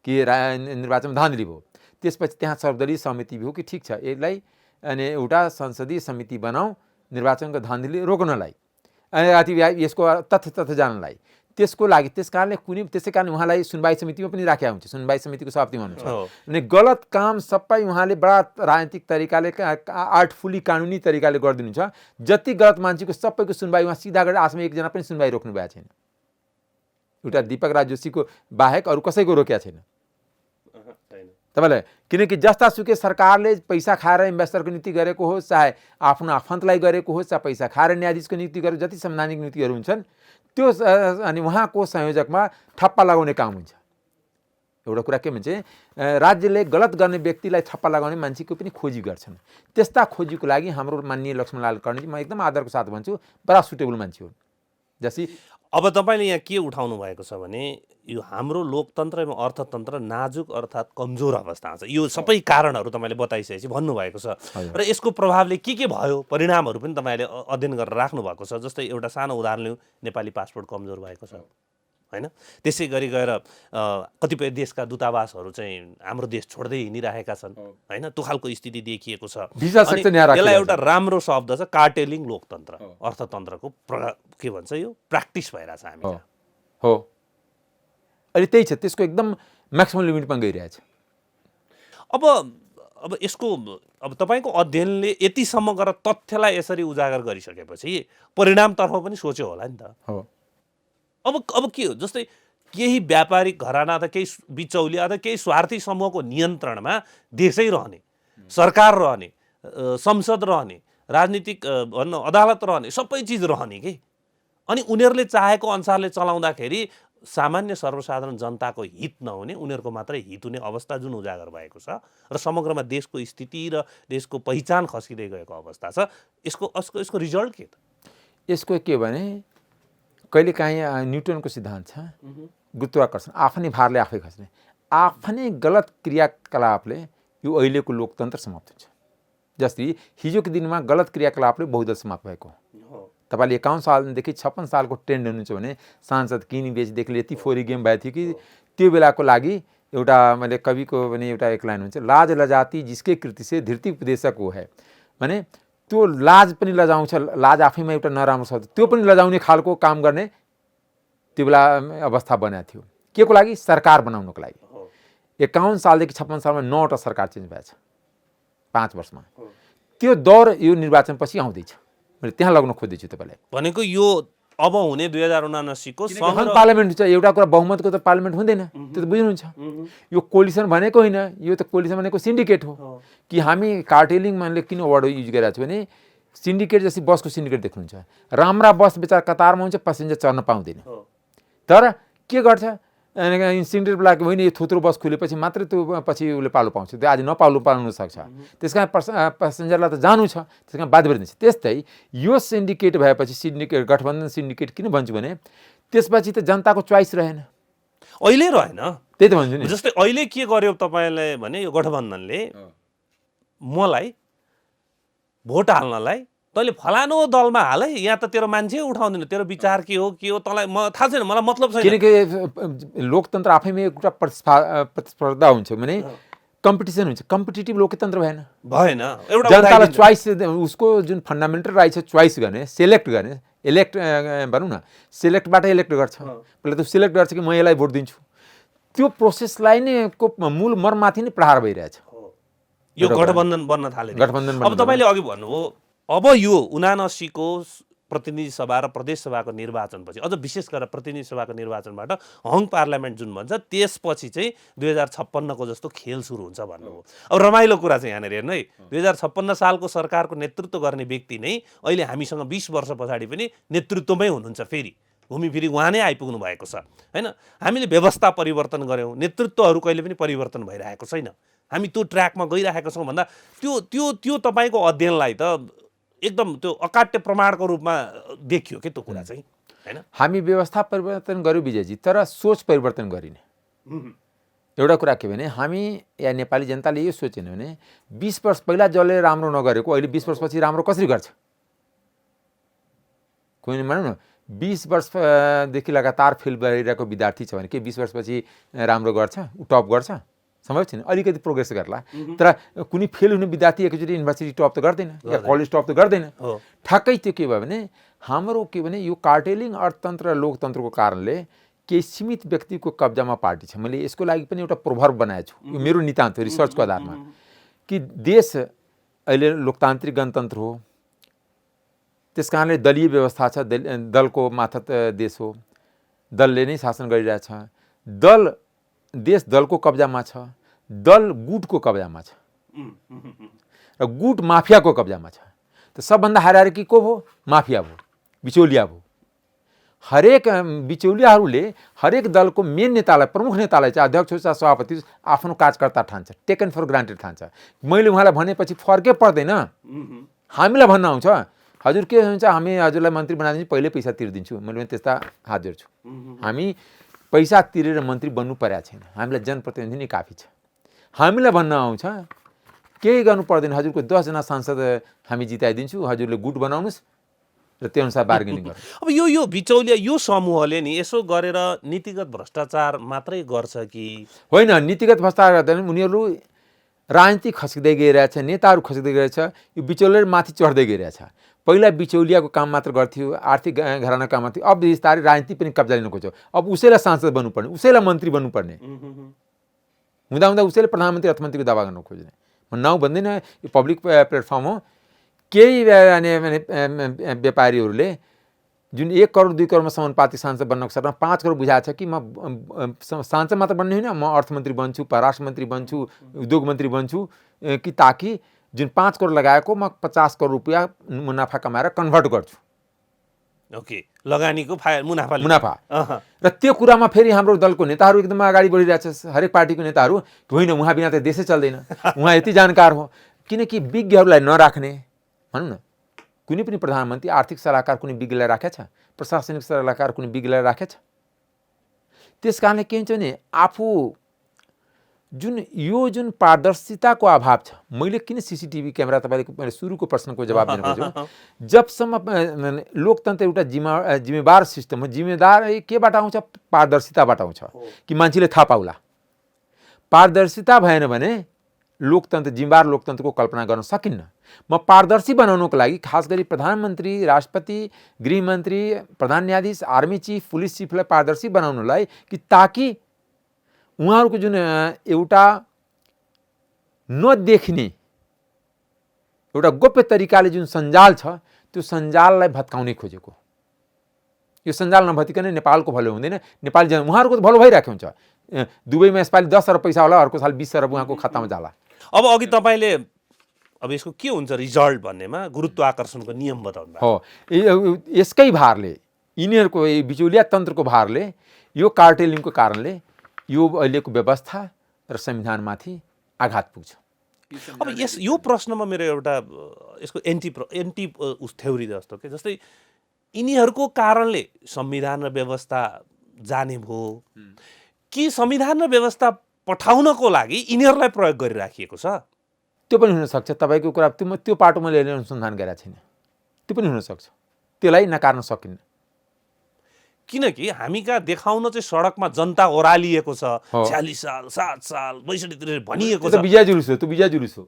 कि निर्वाचनमा धाँधली भयो। त्यसपछि त्यहाँ सर्वदलीय समिति भयो कि ठिक छ, यसलाई अनि एउटा संसदीय समिति बनाऊ निर्वाचनको धाँधली रोक्नलाई, अनि यसको तथ्य जानलाई। त्यसको लागि त्यसै कारण उहाँलाई सुनवाई समितिमा पनि राखेका हुन्छ, सुनवाई समितिको सभापति हुनुहुन्छ। अनि गलत काम सबै उहाँले बडा राजनीतिक तरिकाले, आर्टफुली कानुनी तरिकाले गरिदिनुहुन्छ। जति गलत मान्छेको सबैको सुनवाई उहाँ सिधा गरेर आजसम्म एकजना पनि सुनवाई रोक्नु भएको छैन। एउटा दीपक राज जोशीको बाहेक अरू कसैको रोकेको छैन तपाईँलाई। किनकि जस्तासुकै सरकारले पैसा खाएर इन्भेस्टरको नीति गरेको होस्, चाहे आफ्नो आफन्तलाई गरेको होस्, चाहे पैसा खाएर न्यायाधीशको नियुक्ति गरेको, जति संवैधानिक नीतिहरू हुन्छन् त्यो अनि उहाँको संयोजकमा ठप्पा लगाउने काम हुन्छ। एउटा कुरा के भन्छ, राज्यले गलत गर्ने व्यक्तिलाई ठप्पा लगाउने मान्छेको पनि खोजी गर्छन्। त्यस्ता खोजीको लागि हाम्रो माननीय लक्ष्मणलाल कर्णेजी, म एकदम आदरको साथ भन्छु, बडा सुटेबल मान्छे हुन्। जसै अब तपाईँले यहाँ के उठाउनु भएको छ भने यो हाम्रो लोकतन्त्र एवं अर्थतन्त्र नाजुक अर्थात् कमजोर अवस्थामा छ। यो सबै कारणहरू तपाईँले बताइसकेपछि भन्नुभएको छ र यसको प्रभावले के भयो, परिणामहरू पनि तपाईँले अध्ययन गरेर राख्नु भएको छ। जस्तै एउटा सानो उदाहरण लिउँ, नेपाली पासपोर्ट कमजोर भएको छ हैन। त्यसै गरी गएर कतिपय देशका दूतावासहरू चाहिँ हाम्रो देश छोड्दै हिँडिरहेका छन् हैन। त्यो खालको स्थिति देखिएको छ। यसलाई एउटा राम्रो शब्द छ कार्टेलिङ लोकतन्त्र अर्थतन्त्रको के भन्छ यो प्र्याक्टिस भइरहेछ हामी हो। अहिले त्यही छ, त्यसको एकदम म्याक्सिमम लिमिटमा गइरहेछ। अब यसको अब तपाईँको अध्ययनले यतिसम्म गरेर तथ्यलाई यसरी उजागर गरिसकेपछि परिणामतर्फ पनि सोच्यो होला नि त। अब के हो, जस्तै केही व्यापारिक घराना अथवा केही बिचौलिया अथवा केही स्वार्थी समूहको नियन्त्रणमा देशै रहने, सरकार रहने, संसद रहने, राजनीतिक अदालत रहने, सबै चिज रहने के। अनि उनीहरूले चाहेको अनुसारले चलाउँदाखेरि सामान्य सर्वसाधारण जनताको हित नहुने, उनीहरूको मात्रै हित हुने अवस्था जुन उजागर भएको छ र समग्रमा देशको स्थिति र देशको पहिचान खस्किँदै गएको अवस्था छ, यसको रिजल्ट के त? यसको के भने कहिलेकाहीँ न्युटनको सिद्धान्त छ, गुरुत्वाकर्षण आफ्नै भारले आफै खस्ने। आफ्नै गलत क्रियाकलापले यो अहिलेको लोकतन्त्र समाप्त हुन्छ। जस्तै हिजोको दिनमा गलत क्रियाकलापले बहुदल समाप्त भएको हो। तपाईँले 51 सालदेखि 56 सालको ट्रेन्ड हुनुहुन्छ भने सांसद किनी बेचदेखि यति फोरी गेम भएको थियो कि त्यो बेलाको लागि एउटा मैले कविको पनि एउटा एक लाइन हुन्छ, लाज लजाती जिसके कृति से धृति उपदेशक हो है भने त्यो लाज पनि लजाउँछ, लाज आफैमा एउटा नराम्रो शब्द, त्यो पनि लजाउने खालको काम गर्ने त्यो बेला अवस्था बनाएको थियो। के को लागि? सरकार बनाउनको लागि। 51 सालदेखि 56 सालमा 9वटा सरकार चेन्ज भएछ 5 वर्षमा। त्यो दौर यो निर्वाचनपछि आउँदैछ। मैले त्यहाँ लग्न खोज्दैछु तपाईँलाई। भनेको यो अब हुने 2079 को पार्लियामेन्ट छ। एउटा कुरा बहुमतको त पार्लियामेन्ट हुँदैन, त्यो त बुझ्नुहुन्छ। यो कोलिसन भनेको होइन, यो त कोलिसन भनेको सिन्डिकेट हो। कि हामी कार्टेलिङ मानले किन वर्ड युज गरिरहेको छु भने सिन्डिकेट जस्तै बसको सिन्डिकेट देख्नुहुन्छ, राम्रा बस बेचारा कतारमा हुन्छ, प्यासेन्जर चढ्न पाउँदैन। तर के गर्छ, सिन्डिकेट लागेको होइन, यो थोत्रो बस खुलेपछि मात्रै त्यो पछि उसले पालो पाउँछ, त्यो आज पाउनु सक्छ। त्यस कारण प्यासेन्जरलाई त जानु छ, त्यस कारण बाध्य भइदिन्छ। त्यस्तै यो सिन्डिकेट भएपछि सिन्डिकेट गठबन्धन सिन्डिकेट किन भन्छु भने त्यसपछि त जनताको चोइस रहेन, अहिले रहेन। त्यही त भन्छु नि। जस्तै अहिले के गर्यो तपाईँले भने यो गठबन्धनले मलाई भोट हाल्नलाई तैँले फलानु दलमा हाल है, यहाँ त तेरो मान्छे उठाउँदैन, तेरो विचार के हो तँलाई थाहा छैन, मलाई मतलब छैन। किनकि लोकतन्त्र आफैमा एउटा प्रतिस्पर्धा हुन्छ भने कम्पिटिसन हुन्छ, कम्पिटिटिभ लोकतन्त्र भएन। एउटा जनतालाई चोइस, उसको जुन फन्डामेन्टल राइट छ चोइस गर्ने, सेलेक्ट गर्ने, इलेक्ट भनौँ न, सेलेक्टबाट इलेक्ट गर्छ। पहिला त सिलेक्ट गर्छ कि म यसलाई भोट दिन्छु, त्यो प्रोसेसलाई नै को मूल मर्माथि नै प्रहार भइरहेछ। यो गठबन्धन बन्न थाल्यो। अब तपाईँले अघि भन्नुभयो, अब यो 79 को प्रतिनिधि सभा र प्रदेश सभाको निर्वाचनपछि, अझ विशेष गरेर प्रतिनिधि सभाको निर्वाचनबाट हङ पार्लियामेन्ट जुन भन्छ त्यसपछि चाहिँ 2056 को जस्तो खेल सुरु हुन्छ भन्नुभयो। अब रमाइलो कुरा चाहिँ यहाँनिर हेर्नु है, 2056 सालको सरकारको नेतृत्व गर्ने व्यक्ति नै अहिले हामीसँग 20 वर्ष पछाडि पनि नेतृत्वमै हुनुहुन्छ। फेरि घुमिफिरी उहाँ नै आइपुग्नु भएको छ हैन। हामीले व्यवस्था परिवर्तन गऱ्यौँ, नेतृत्वहरू कहिले पनि परिवर्तन भइरहेको छैन। हामी त्यो ट्र्याकमा गइरहेका छौँ भन्दा त्यो तपाईँको अध्ययनलाई त एकदम त्यो अकाट्य प्रमाणको रूपमा देखियो के त्यो कुरा चाहिँ हैन। हामी व्यवस्था परिवर्तन गर्यौँ विजयजी, तर सोच परिवर्तन गरिने। एउटा कुरा के भने हामी या नेपाली जनताले यो सोचेन भने 20 वर्ष पहिला जसले राम्रो नगरेको अहिले 20 वर्षपछि राम्रो कसरी गर्छ? कोही मानौँ न 20 वर्षदेखि लगातार फेल गरिरहेको विद्यार्थी छ भने के 20 वर्षपछि राम्रो गर्छ? ऊ टप गर्छ? सम्भव छैन। अलिकति प्रोग्रेस गर्ला, तर कुनै फेल हुने विद्यार्थी एकचोटि युनिभर्सिटी टप त गर्दैन या कलेज टप त गर्दैन। ठ्याक्कै त्यो के भयो भने हाम्रो के भने यो कार्टेलिङ अर्थतन्त्र र लोकतन्त्रको कारणले केही सीमित व्यक्तिको कब्जामा पार्टी छ। मैले यसको लागि पनि एउटा प्रोभर्ब बनाएको छु, यो मेरो नितान्त हो रिसर्चको आधारमा, कि देश अहिले लोकतान्त्रिक गणतन्त्र हो, त्यस कारणले दलीय व्यवस्था छ, दलको मार्फत देश हो। दलले नै शासन गरिरहेछ, दल देश दलको कब्जामा छ, दल गुटको कब्जामा छ र गुट माफियाको कब्जामा छ। त सबभन्दा हायरार्की को भयो? माफिया भयो, बिचौलिया भयो। हरेक बिचौलियाहरूले हरेक दलको मेन नेतालाई, प्रमुख नेतालाई चाहिँ अध्यक्ष होस् या सभापति होस् आफ्नो कार्यकर्ता ठान्छ, टेकन फर ग्रान्टेड ठान्छ। मैले उहाँलाई भनेपछि फर्कै पर्दैन, हामीलाई भन्न आउँछ हजुर के हुन्छ हामी हजुरलाई मन्त्री बनाइदिन्छु, पहिले पैसा तिर्दिन्छु। मैले त्यस्ता हात जोड्छु। हामी पैसा तिरेर मन्त्री बन्नु परेको छैन, हामीलाई जनप्रतिनिधि नै काफी छ। हामीलाई भन्न आउँछ केही गर्नु पर्दैन, हजुरको 10 जना सांसद हामी जिताइदिन्छु, हजुरले गुट बनाउनुहोस् र त्यो अनुसार बार्गेनिङ गर्नु। अब यो बिचौलिया यो समूहले नि यसो गरेर नीतिगत भ्रष्टाचार मात्रै गर्छ कि होइन? नीतिगत भ्रष्टाचार गर्दैन, उनीहरू राजनीति खस्किँदै गइरहेछ, नेताहरू खस्किँदै गइरहेछ, यो बिचौलिया माथि चढ्दै गइरहेछ। पहिला बिचौलियाको काम मात्र गर्थ्यो, आर्थिक घराना काम गर्थ्यो, अब बिस्तारै राजनीति पनि कब्जा लिन खोज्यो। अब उसैलाई सांसद बन्नुपर्ने, उसैलाई मन्त्री बन्नुपर्ने, हुँदा हुँदा उसैले प्रधानमन्त्री अर्थमन्त्रीको दावा गर्न खोज्ने। म नाउँ भन्दैन, यो पब्लिक प्लेटफर्म हो। केही व्यापारीहरूले जुन 1 करोड 2 करोडमा समानुपातिक सांसद बन्नको सट्टामा 5 करोड बुझाएको छ कि म सांसद मात्र बन्ने होइन, म अर्थमन्त्री बन्छु, परराष्ट्र मन्त्री बन्छु, उद्योग मन्त्री बन्छु, कि ताकि जुन 5 करोड लगाएको म 50 करोड रुपियाँ मुनाफा कमाएर कन्भर्ट गर्छु। ओके, लगानीको मुनाफा र त्यो कुरामा फेरि हाम्रो दलको नेताहरू एकदम अगाडि बढिरहेछ। हरेक पार्टीको नेताहरू होइन उहाँ बिना त देशै चल्दैन, उहाँ यति जानकार हो। किनकि विज्ञहरूलाई नराख्ने, भनौँ न, कुनै पनि प्रधानमन्त्री आर्थिक सल्लाहकार कुनै विज्ञलाई राखेछ, प्रशासनिक सल्लाहकार कुनै विज्ञलाई राखेछ। त्यस कारणले के हुन्छ भने आफू जुन पारदर्शिताको अभाव छ। मैले किन सीसीटीभी क्यामेरा, तपाईँले मैले सुरुको प्रश्नको जवाब दिन खोजेँ। जबसम्म लोकतन्त्र एउटा जिम्मेवार सिस्टम हो, जिम्मेदार केबाट आउँछ? पारदर्शिताबाट आउँछ कि मान्छेले थाहा पाउला। पारदर्शिता भएन भने लोकतन्त्र, जिम्मेवार लोकतन्त्रको कल्पना गर्न सकिन्न। म पारदर्शी बनाउनको लागि खास गरी प्रधानमन्त्री, राष्ट्रपति, गृहमन्त्री, प्रधान न्यायाधीश, आर्मी चिफ, पुलिस चिफलाई पारदर्शी बनाउनलाई कि ताकि उहाँहरूको जुन एउटा नदेखिने एउटा गोप्य तरिकाले जुन सञ्जाल छ, त्यो सञ्जाललाई भत्काउनै खोजेको। यो सञ्जाल नभत्किकन नेपालको भलो हुँदैन। नेपाली उहाँहरूको त भलो भइरहेको हुन्छ। दुबईमा यसपालि 10 अरब पैसा होला, अर्को साल 20 अरब उहाँको खातामा जाला। अब अघि तपाईँले अब यसको के हुन्छ रिजल्ट भन्नेमा गुरुत्वाकर्षणको नियम बताउनु हो। यसकै भारले, यिनीहरूको बिचौलिया तन्त्रको भारले, यो कार्टेलिङको कारणले यो अहिलेको व्यवस्था र संविधानमाथि आघात पुग्छ। अब यो प्रश्नमा मेरो एउटा यसको एन्टी उस थ्योरी जस्तो के, जस्तै यिनीहरूको कारणले संविधान र व्यवस्था जाने भयो कि संविधान र व्यवस्था पठाउनको लागि यिनीहरूलाई प्रयोग गरिराखिएको छ? त्यो पनि हुनसक्छ। तपाईँको कुरा त्यो पाटो मैले अनुसन्धान गरेको छैन, त्यो पनि हुनसक्छ। त्यसलाई नकार्न सकिन्न। किनकि हामी कहाँ देखाउन चाहिँ सडकमा जनता ओह्रालिएको छ, 46 साल 7 साल 62 भनिएको छ। विजय जुलुस हो, त्यो विजय जुलुस हो,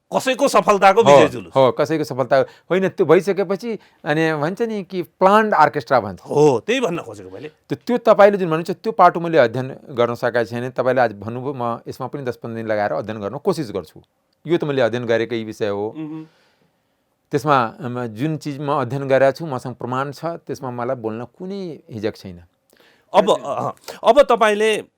कसैको सफलताको विजय जुलुस हो, कसैको सफलता होइन। त्यो भइसकेपछि अनि भन्छ नि कि प्लान्ड आर्केस्ट्रा भन्छ। हो, त्यही भन्न खोजेको मैले। त्यो तपाईँले जुन भन्नुहुन्छ त्यो पाटो मैले अध्ययन गर्न सकेको छैन। तपाईँले आज भन्नुभयो, म यसमा पनि 10-15 दिन लगाएर अध्ययन गर्न कोसिस गर्छु। यो त मैले अध्ययन गरेकै विषय हो। त्यसमा जुन चिज म अध्ययन गरेको छु, मसँग प्रमाण छ, त्यसमा मलाई बोल्न कुनै हिजक छैन। अब तपाईँले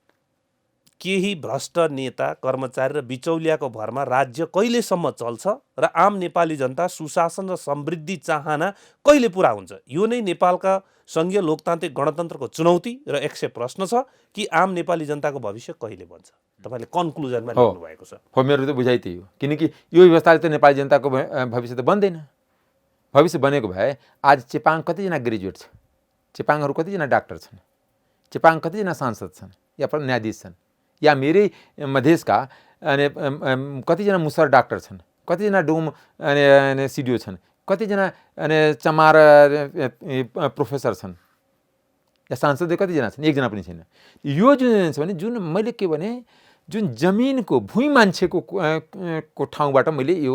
केही भ्रष्ट नेता, कर्मचारी र बिचौलियाको भरमा राज्य कहिलेसम्म चल्छ र आम नेपाली जनता सुशासन र समृद्धि चाहना कहिले पुरा हुन्छ, यो नै नेपालका सङ्घीय लोकतान्त्रिक गणतन्त्रको चुनौती र एकसे प्रश्न छ कि आम नेपाली जनताको भविष्य कहिले बन्छ? तपाईँले कन्क्लुजनमा लेख्नु भएको छ। हो, मेरो त बुझाइ त्यही हो। किनकि यो व्यवस्थाले त नेपाली जनताको भविष्य त बन्दैन। भविष्य बनेको भए आज चेपाङ कतिजना ग्रेजुएट छ, चेपाङहरू कतिजना डाक्टर छन्, चेपाङ कतिजना सांसद छन् या न्यायाधीश छन्, या मेरै मधेसका अनि कतिजना मुसर डाक्टर छन्, कतिजना डोम अनि सिडिओ छन्, कतिजना अनि चमार प्रोफेसर छन्, या सांसद कतिजना छन्? एकजना पनि छैन। यो जुन छ भने जुन मैले के भने जुन जमिनको भुइँ मान्छेको ठाउँबाट मैले यो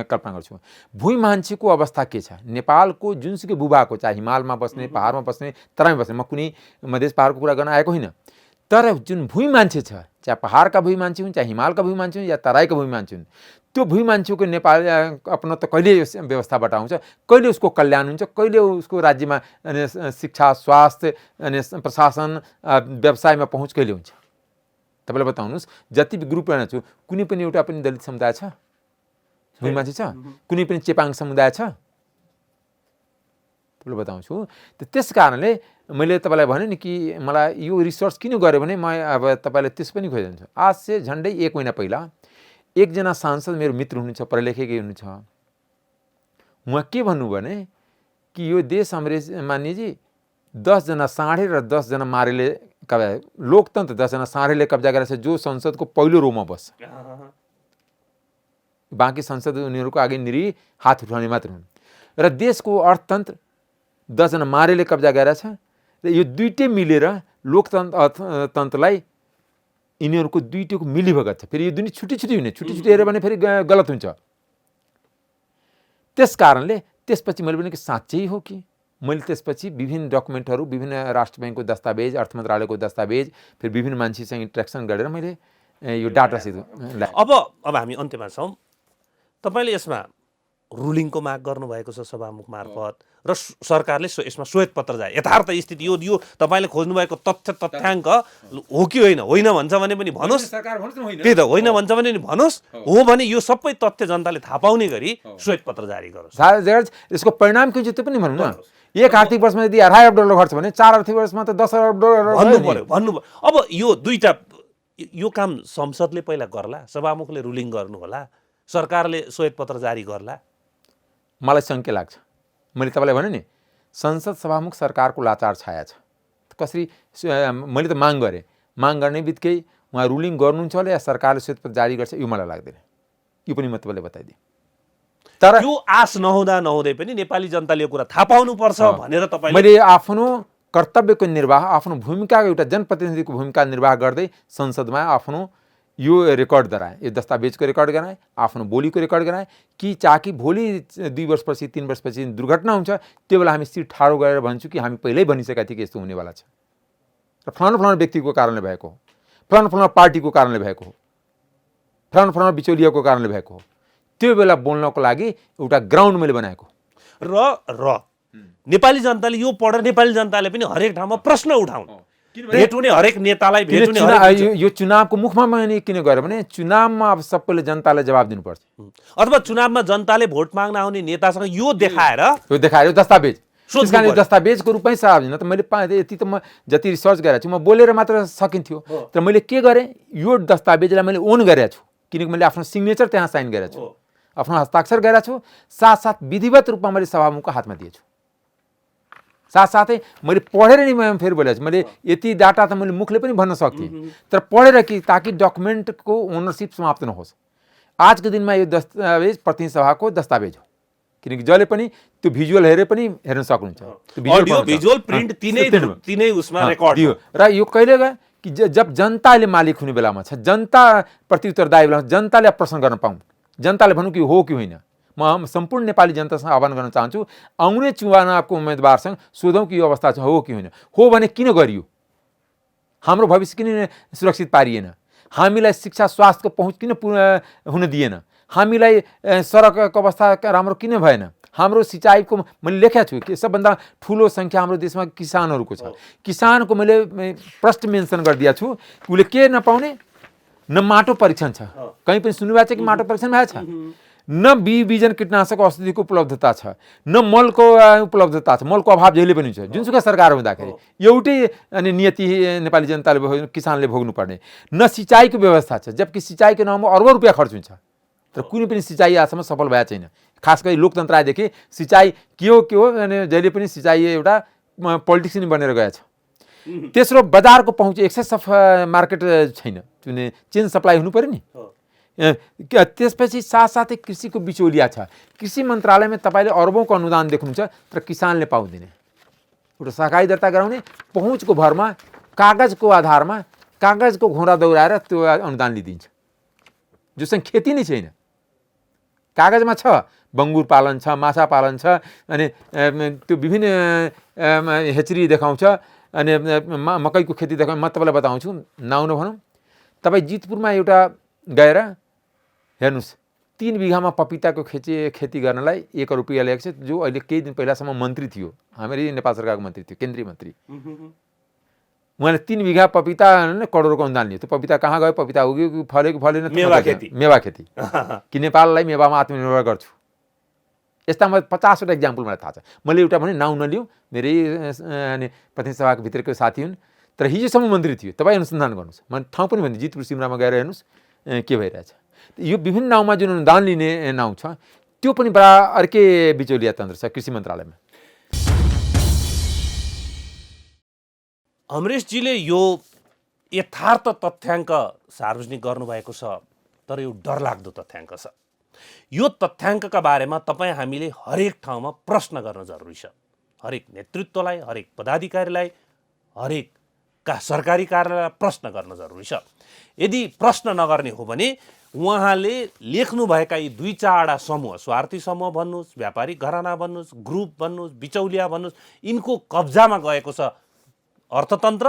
कल्पना गर्छु। भुइँ मान्छेको अवस्था के छ? नेपालको जुनसुकै भूभागको, चाहे हिमालमा बस्ने, पहाडमा बस्ने, तराईमा बस्ने, म कुनै मधेस पहाडको कुरा गर्न आएको होइन, तर जुन भूमि मान्छे छ, चाहे पहाडका भूमि मान्छे हुन्, चाहे हिमालका भूमि मान्छे हुन्, या तराईका भूमि मान्छे हुन्, त्यो भूमि मान्छेको नेपाल अपना त कहिले व्यवस्थाबाट आउँछ, कहिले उसको कल्याण हुन्छ, कहिले उसको राज्यमा अनि शिक्षा, स्वास्थ्य अनि प्रशासन, व्यवसायमा पहुँच कहिले हुन्छ? तपाईँलाई बताउनुहोस्, जति ग्रुपमा छु, कुनै पनि एउटा पनि दलित समुदाय छ, भूमि मान्छे छ, कुनै पनि चेपाङ समुदाय छ? तपाईँलाई बताउँछु। त्यस कारणले मैले तपाईँलाई भने नि कि मलाई यो रिसर्च किन गरेँ भने म अब तपाईँलाई त्यस पनि खोजिदिन्छु। आज से झन्डै 1 महिना पहिला एकजना सांसद मेरो मित्र हुनुहुन्छ, पढेलेखेकै हुनुहुन्छ, उहाँ के भन्नु भने कि यो देश अमरेश मान्यजी 10 जना साँढे र 10 जना मारेले कब्जा, लोकतन्त्र 10 जना साँढेले कब्जा गरेछ, जो संसदको पहिलो रोमा बस्छ, बाँकी संसद उनीहरूको अघि निरी हात उठाउने मात्र हुन्, र देशको अर्थतन्त्र 10 जना मारेले कब्जा गरेछ, र यो दुईटै मिलेर लोकतन्त्रलाई यिनीहरूको दुईटैको मिलीभगत छ। फेरि यो दुई छुट्टी छुट्टी हुने, छुट्टी छुट्टी हेऱ्यो भने फेरि गलत हुन्छ। त्यस कारणले त्यसपछि मैले भने कि साँच्चै हो कि? मैले त्यसपछि विभिन्न डकुमेन्टहरू, विभिन्न राष्ट्र ब्याङ्कको दस्तावेज, अर्थ मन्त्रालयको दस्तावेज, फेरि विभिन्न मान्छेसँग इन्ट्रेक्सन गरेर मैले यो डाटासित अब हामी अन्त्यमा छौँ। तपाईँले यसमा रुलिङको माग गर्नुभएको छ सभामुख मार्फत, र सरकारले यसमा श्वेत पत्र जारी, यथार्थ स्थिति यो तपाईँले खोज्नुभएको तथ्याङ्क हो कि होइन? होइन भन्छ भने पनि भन्नुहोस्, त्यही त होइन भन्छ भने नि भन्नुहोस्, हो भने यो सबै तथ्य जनताले थाहा पाउने गरी श्वेत पत्र जारी गरोस्। यसको परिणाम के हुन्छ त्यो पनि भनौँ न। 1 आर्थिक वर्षमा यदि 2.5 अरब डलर खर्च भने 4 आर्थिक वर्षमा त 10 अरब डलर भन्नु पर्यो। अब यो दुईटा, यो काम संसदले पहिला गर्ला, सभामुखले रुलिङ गर्नु होला, सरकारले श्वेत पत्र जारी गर्ला? मलाई शङ्का लाग्छ। मैले तपाईँलाई भने नि, संसद सभामुख सरकारको लाचार छाया छ। कसरी मैले त माग गरेँ, माग गर्ने बित्तिकै उहाँ रुलिङ गर्नुहुन्छ होला या सरकारले श्वेतपत्र जारी गर्छ, यो मलाई लाग्दैन। यो पनि म तपाईँलाई बताइदिएँ। तर यो आश नहुँदै पनि नेपाली जनताले यो कुरा थाहा पाउनुपर्छ भनेर तपाईँले मैले आफ्नो कर्तव्यको निर्वाह, आफ्नो भूमिका, एउटा जनप्रतिनिधिको भूमिका निर्वाह गर्दै संसदमा आफ्नो यो रेकर्ड गराएँ, यो दस्तावेजको रेकर्ड गराएँ, आफ्नो बोलीको रेकर्ड गराएँ कि ताकि भोलि 2 वर्षपछि 3 वर्षपछि दुर्घटना हुन्छ, त्यो बेला हामी सिट ठाडो गरेर भन्छु कि हामी पहिल्यै भनिसकेका थियौँ कि यस्तो हुनेवाला छ, र फलानु व्यक्तिको कारणले भएको हो, फलानु पार्टीको कारणले भएको हो, फलानु बिचौलियाको कारणले भएको हो। त्यो बेला बोल्नको लागि एउटा ग्राउन्ड मैले बनाएको, र नेपाली जनताले यो पढेर नेपाली जनताले पनि हरेक ठाउँमा प्रश्न उठाउन्, भेटुने हरेक नेतालाई भेटुने। यो चुनावको मुखमा मैले किन गरेँ भने चुनावमा अब सबैले जनतालाई जवाब दिनुपर्छ, अथवा चुनावमा जनताले भोट माग्न आउने नेतासँग यो देखाएर दस्तावेज, त्यस कारण दस्तावेजको रूपमै सार्वजनिक। त मैले यति त म जति रिसर्च गरेको छु, म बोलेर मात्र सकिन्थ्यो, तर मैले के गरेँ, यो दस्तावेजलाई मैले ओन गरेको छु, किनकि मैले आफ्नो सिग्नेचर त्यहाँ साइन गरेको छु, आफ्नो हस्ताक्षर गरेको छु, साथसाथ विधिवत रूपमा मैले सभामुखको हातमा दिएछु। साथसाथै मैले पढेर नि म फेरि बोलेको छु, मैले यति डाटा त मैले मुखले पनि भन्न सक्थेँ, तर पढेर कि ताकि डकुमेन्टको ओनरसिप समाप्त नहोस्। आजको दिनमा यो दस्तावेज प्रतिनिधि सभाको दस्तावेज हो, किनकि जसले पनि त्यो भिजुअल हेरे पनि हेर्न सक्नुहुन्छ, भिजुअल प्रिन्ट तिनै उसमा रेकर्ड दियो। र यो कहिले गयो कि जब जनताले मालिक हुने बेलामा छ, जनता प्रति उत्तरदायी बेलामा जनताले प्रश्न गर्न पाउन्, जनताले भनौँ कि हो कि होइन। म सम्पूर्ण नेपाली जनतासँग आह्वान गर्न चाहन्छु, आउने चुनावको उम्मेदवारसँग सोधौँ कि यो अवस्था हो कि होइन, हो भने किन गरियो, हाम्रो भविष्य किन सुरक्षित पारिएन, हामीलाई शिक्षा स्वास्थ्यको पहुँच किन हुन दिएन, हामीलाई सडकको अवस्था राम्रो किन भएन, हाम्रो सिँचाइको मैले लेखेको छु कि सबभन्दा ठुलो सङ्ख्या हाम्रो देशमा किसानहरूको छ। किसानको मैले प्रश्न मेन्सन गरिदिएको छु, उसले के नपाउने, न माटो परीक्षण छ, कहीँ पनि सुन्नुभएको छ कि माटो परीक्षण भएको छ, न बिजन कीटनाशक औषधिको उपलब्धता छ, न मलको उपलब्धता छ, मलको अभाव जहिले पनि छ। जुनसुकै सरकार हुँदाखेरि एउटै अनि नियति नेपाली जनताले किसानले भोग्नुपर्ने, न सिँचाइको व्यवस्था छ, जबकि सिँचाइको नाममा अर्बौं रुपियाँ खर्च हुन्छ, तर कुनै पनि सिँचाइ आजसम्म सफल भएको छैन। खास गरी लोकतन्त्र आएदेखि सिँचाइ के हो अनि जहिले पनि सिँचाइ एउटा पोलिटिक्स नै बनेर गएछ। तेस्रो, बजारको पहुँच, एक्सेस अफ मार्केट छैन, जुन चेन सप्लाई हुनु पर्यो नि। त्यसपछि साथसाथै कृषिको बिचौलिया छ। कृषि मन्त्रालयमा तपाईँले अरबौँको अनुदान देख्नुहुन्छ, तर किसानले पाउँदैन। एउटा सहकारी दर्ता गराउने पहुँचको भरमा कागजको आधारमा कागजको घोडा दौडाएर त्यो अनुदान लिइदिन्छ, जोसँग खेती नै छैन। कागजमा छ, बङ्गुर पालन छ, माछा पालन छ, अनि त्यो विभिन्न हेचरी देखाउँछ, अनि मकैको खेती देखाउँ। म तपाईँलाई बताउँछु, नाउँ नभनौँ। तपाईँ जितपुरमा एउटा गएर हेर्नुहोस्, 3 बिघामा पपिताको खेती गर्नलाई 1 रुपियाँ ल्याएको छ, जो अहिले केही दिन पहिलासम्म मन्त्री थियो, हाम्रै नेपाल सरकारको मन्त्री थियो, केन्द्रीय मन्त्री। उहाँले 3 बिघा पपिता करोडको अनुदान लियो। त्यो पपिता कहाँ गयो? पपिता उग्यो कि फल्यो कि फलेन? मेवा खेती। मेवा खेती कि नेपाललाई मेवामा आत्मनिर्भर गर्छु। यस्ता म 50वटा इक्जाम्पल मलाई थाहा छ। मैले एउटा भने नाउँ नलिउँ, मेरै प्रतिनिधि सभाको भित्रको साथी हुन्, तर हिजोसम्म मन्त्री थियो। तपाईँ अनुसन्धान गर्नुहोस्। मैले ठाउँ पनि भने जितपुर सिमरामा गएर हेर्नुहोस् के भइरहेछ। यो विभिन्न नाउँमा जुन अनुदान लिने नाउँ छ, त्यो पनि बडा अर्कै बिचौलिया तन्त्र छ कृषि मन्त्रालयमा। अमरेशजीले यो यथार्थ तथ्याङ्क सार्वजनिक गर्नुभएको छ, तर यो डरलाग्दो तथ्याङ्क छ। यो तथ्याङ्कका बारेमा तपाईँ हामीले हरेक ठाउँमा प्रश्न गर्न जरुरी छ। हरेक नेतृत्वलाई, हरेक पदाधिकारीलाई, हरेक सरकारी कार्यालयलाई प्रश्न गर्न जरुरी छ। यदि प्रश्न नगर्ने हो भने उहाँले लेख्नुभएका यी 2-4वटा समूह, स्वार्थी समूह भन्नुहोस्, व्यापारिक घराना भन्नुहोस्, ग्रुप भन्नुहोस्, बिचौलिया भन्नुहोस्, यिनको कब्जामा गएको छ अर्थतन्त्र।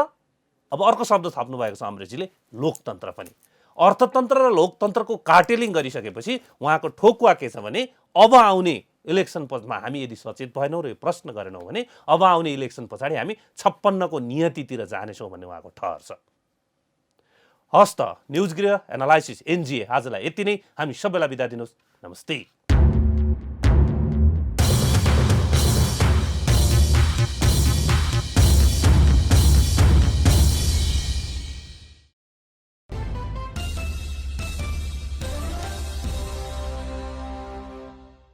अब अर्को शब्द थप्नु भएको छ अमरेशजीले, लोकतन्त्र पनि। अर्थतन्त्र र लोकतन्त्रको कार्टेलिङ गरिसकेपछि उहाँको ठोकुवा के छ भने अब आउने इलेक्सन पछिमा हामी यदि सचेत भएनौँ र यो प्रश्न गरेनौँ भने अब आउने इलेक्सन पछाडि हामी 56 को नियतितिर जानेछौँ भन्ने उहाँको ठहर छ। हस् त, न्युज गृह एनालाइसिस NGA आजलाई यति नै। हामी सबैलाई बिदा दिनुहोस्। नमस्ते।